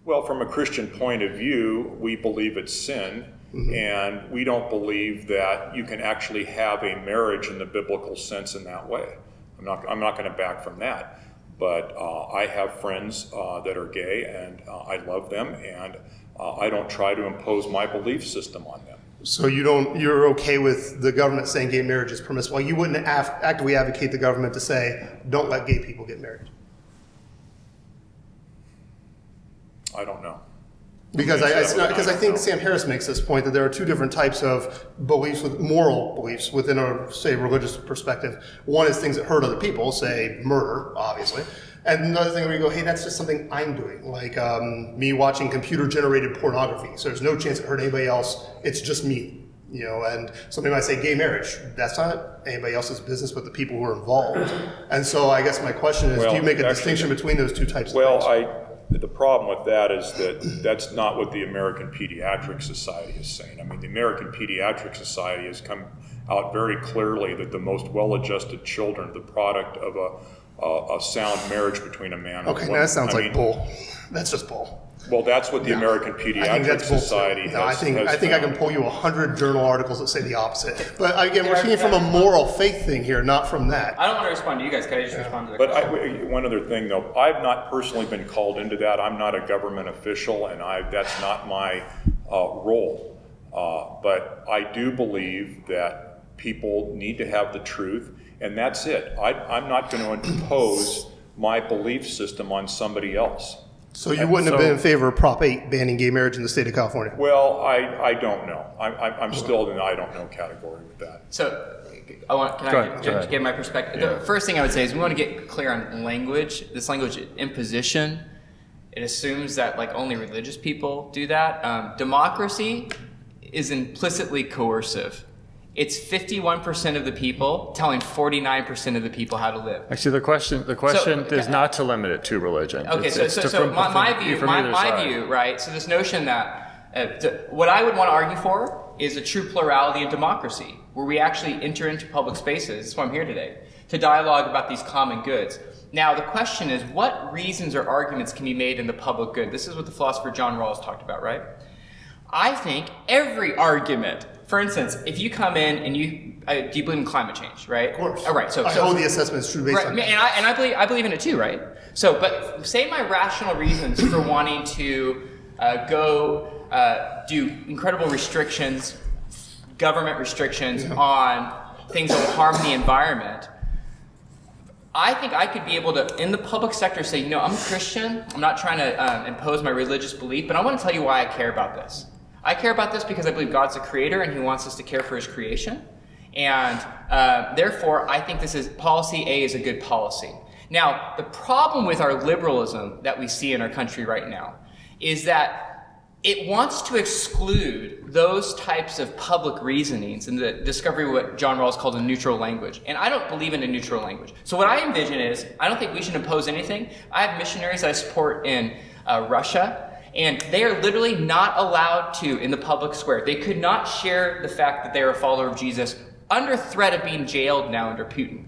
Well, from a Christian point of view, we believe it's sin, and we don't believe that you can actually have a marriage in the biblical sense in that way. I'm not going to back from that. But I have friends that are gay, and I love them, and I don't try to impose my belief system on them. So you're okay with the government saying gay marriage is permissible? You wouldn't actively advocate the government to say, don't let gay people get married? I don't know. Because I think Sam Harris makes this point that there are two different types of beliefs, moral beliefs within a, say, religious perspective. One is things that hurt other people, say murder, obviously. And another thing where you go, hey, that's just something I'm doing, like me watching computer-generated pornography. So there's no chance it hurt anybody else. It's just me, And somebody might say gay marriage. That's not anybody else's business but the people who are involved. And so I guess my question is, do you make a distinction between those two types of things? The problem with that is that's not what the American Pediatric Society is saying. I mean, the American Pediatric Society has come out very clearly that the most well-adjusted children are the product of a sound marriage between a man and a woman. Okay, that sounds like bull. That's just bull. Well, that's what the American Pediatric Society has. I think I can pull you 100 journal articles that say the opposite. But again, we're speaking from a moral faith thing here, not from that. I don't want to respond to you guys. Can I just respond to the question? But one other thing, though, I've not personally been called into that. I'm not a government official, and that's not my role. But I do believe that people need to have the truth, and that's it. I'm not going to impose my belief system on somebody else. So you wouldn't have been in favor of Prop 8 banning gay marriage in the state of California? Well, I don't know. I'm still in the I don't know category with that. So can I give my perspective? Yeah. The first thing I would say is we want to get clear on language. This language imposition, it assumes that only religious people do that. Democracy is implicitly coercive. It's 51% of the people telling 49% of the people how to live. Actually, the question is not to limit it to religion. Okay, my view, right? So this notion that what I would want to argue for is a true plurality in democracy. where we actually enter into public spaces, that's why I'm here today, to dialogue about these common goods. Now, the question is, what reasons or arguments can be made in the public good? This is what the philosopher John Rawls talked about, right? I think every argument, for instance, if you come in and do you believe in climate change, right? Of course. All right. So I hold the assessment is true based right, on and I believe in it too, right? So, but say my rational reasons for wanting to do incredible restrictions, government restrictions on things that will harm the environment. I think I could be able to, in the public sector, say, I'm a Christian. I'm not trying to impose my religious belief, but I want to tell you why I care about this. I care about this because I believe God's the creator and he wants us to care for his creation. And therefore, I think policy A is a good policy. Now, the problem with our liberalism that we see in our country right now is that it wants to exclude those types of public reasonings and the discovery of what John Rawls called a neutral language. And I don't believe in a neutral language. So what I envision is, I don't think we should impose anything. I have missionaries I support in Russia, and they are literally not allowed to, in the public square, they could not share the fact that they are a follower of Jesus under threat of being jailed now under Putin.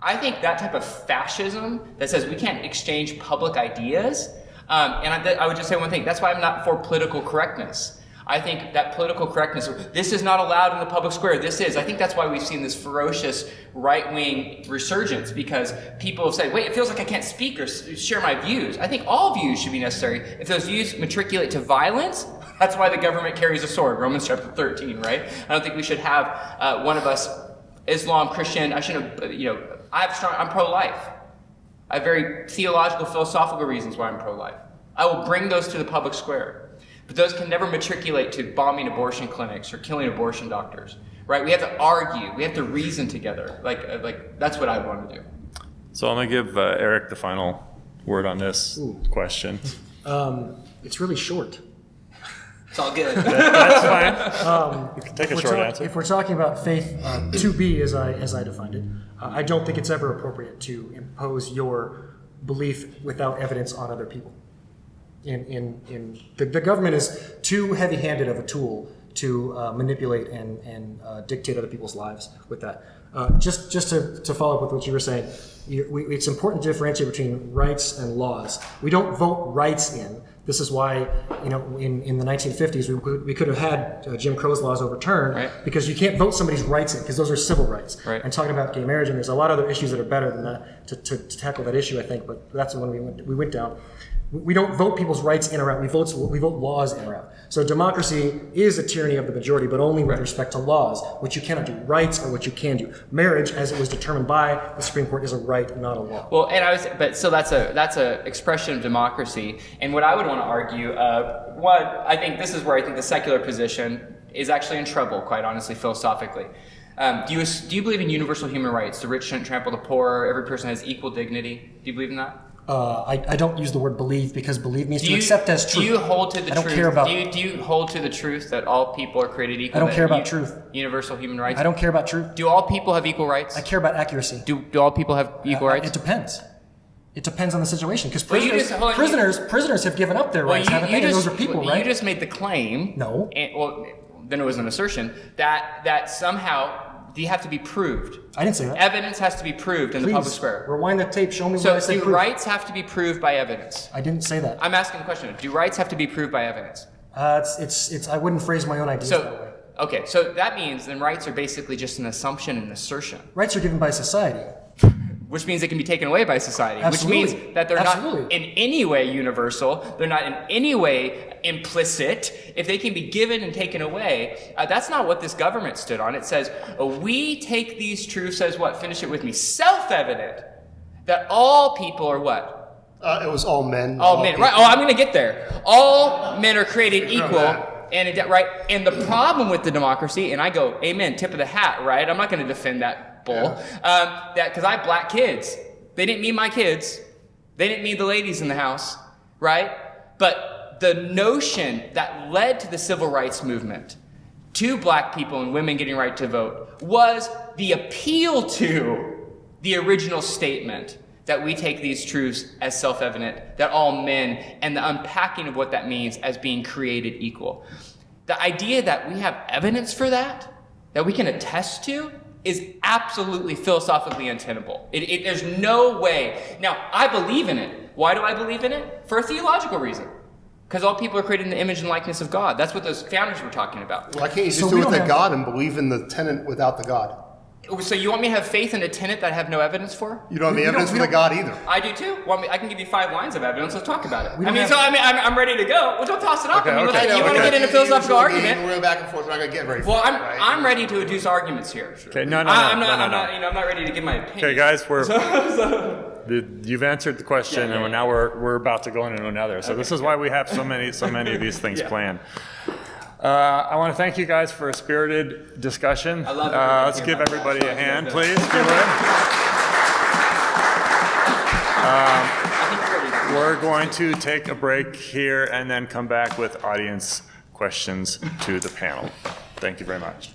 I think that type of fascism that says we can't exchange public ideas, and I would just say one thing, that's why I'm not for political correctness. I think that political correctness, this is not allowed in the public square, this is. I think that's why we've seen this ferocious right-wing resurgence, because people have said, wait, it feels like I can't speak or share my views. I think all views should be necessary. If those views matriculate to violence, that's why the government carries a sword, Romans chapter 13, right? I don't think we should have one of us, Islam, Christian, I'm pro-life. I have very theological, philosophical reasons why I'm pro-life. I will bring those to the public square. But those can never matriculate to bombing abortion clinics or killing abortion doctors, right? We have to argue. We have to reason together. Like that's what I want to do. So I'm going to give Eric the final word on this question. It's really short. It's all good. That's fine. You can take a short answer. If we're talking about faith to be, as I defined it, I don't think it's ever appropriate to impose your belief without evidence on other people. The government is too heavy-handed of a tool to manipulate and dictate other people's lives with that. Just to follow up with what you were saying, it's important to differentiate between rights and laws. We don't vote rights in. This is why, in the 1950s, we could have had Jim Crow's laws overturned, right? Because you can't vote somebody's rights in, because those are civil rights. Right. And talking about gay marriage, and there's a lot of other issues that are better than that to tackle that issue, I think, but that's the one we went down. We don't vote people's rights in or out. We vote laws in or out. So democracy is a tyranny of the majority, but only with respect to laws, which you cannot do. Rights are what you can do. Marriage, as it was determined by the Supreme Court, is a right, not a law. Well, so that's a expression of democracy. And what I would want to argue, I think this is where I think the secular position is actually in trouble, quite honestly, philosophically. Do you believe in universal human rights? The rich shouldn't trample the poor. Every person has equal dignity. Do you believe in that? I don't use the word believe, because believe means to accept as truth. Do you hold to the truth? I don't care about. Do you hold to the truth that all people are created equal? I don't care about truth. Universal human rights. I don't care about truth. Do all people have equal rights? I care about accuracy. Do all people have equal rights? It depends. It depends on the situation, because prisoners have given up their rights, haven't they? And those are people, right? You just made the claim. No. Then it was an assertion that somehow they have to be proved. I didn't say that. Evidence has to be proved in the public square. Rewind the tape. Show me where I said proof. Do rights have to be proved by evidence? I didn't say that. I'm asking a question. Do rights have to be proved by evidence? I wouldn't phrase my own ideas that way. Okay, so that means then rights are basically just an assumption and assertion. Rights are given by society. Which means they can be taken away by society. Absolutely. Which means that they're not in any way universal. They're not in any way implicit. If they can be given and taken away, that's not what this government stood on. It says, we take these truths as what? Finish it with me. Self-evident. That all people are what? It was all men. All men, right? Oh, I'm going to get there. All men are created equal. Right? And the problem with the democracy, and I go, amen, tip of the hat, right? I'm not going to defend that bull. Because I have black kids. They didn't mean my kids. They didn't mean the ladies in the house, right? But the notion that led to the civil rights movement, to black people and women getting right to vote, was the appeal to the original statement that we take these truths as self-evident, that all men, and the unpacking of what that means as being created equal. The idea that we have evidence for that that we can attest to is absolutely philosophically untenable. There's no way. Now, I believe in it. Why do I believe in it? For a theological reason. Because all people are created in the image and likeness of God. That's what those founders were talking about. Why can't you just do it with the God and believe in the tenant without the God? So you want me to have faith in a tenet that I have no evidence for? You don't have any evidence for the God either. I do too. I can give you 5 lines of evidence. Let's talk about it. I'm ready to go. Well, don't toss it off. Okay, okay. You want to get into a philosophical argument? We're going back and forth. We're not going to get very Well, far. I'm ready to adduce arguments here. Okay, no. I'm not ready to give my opinion. Okay, guys, you've answered the question, and now we're about to go into another. So this is why we have so many of these things planned. I want to thank you guys for a spirited discussion. I love it. Let's give everybody a hand, please, if you would. We're going to take a break here and then come back with audience questions to the panel. Thank you very much.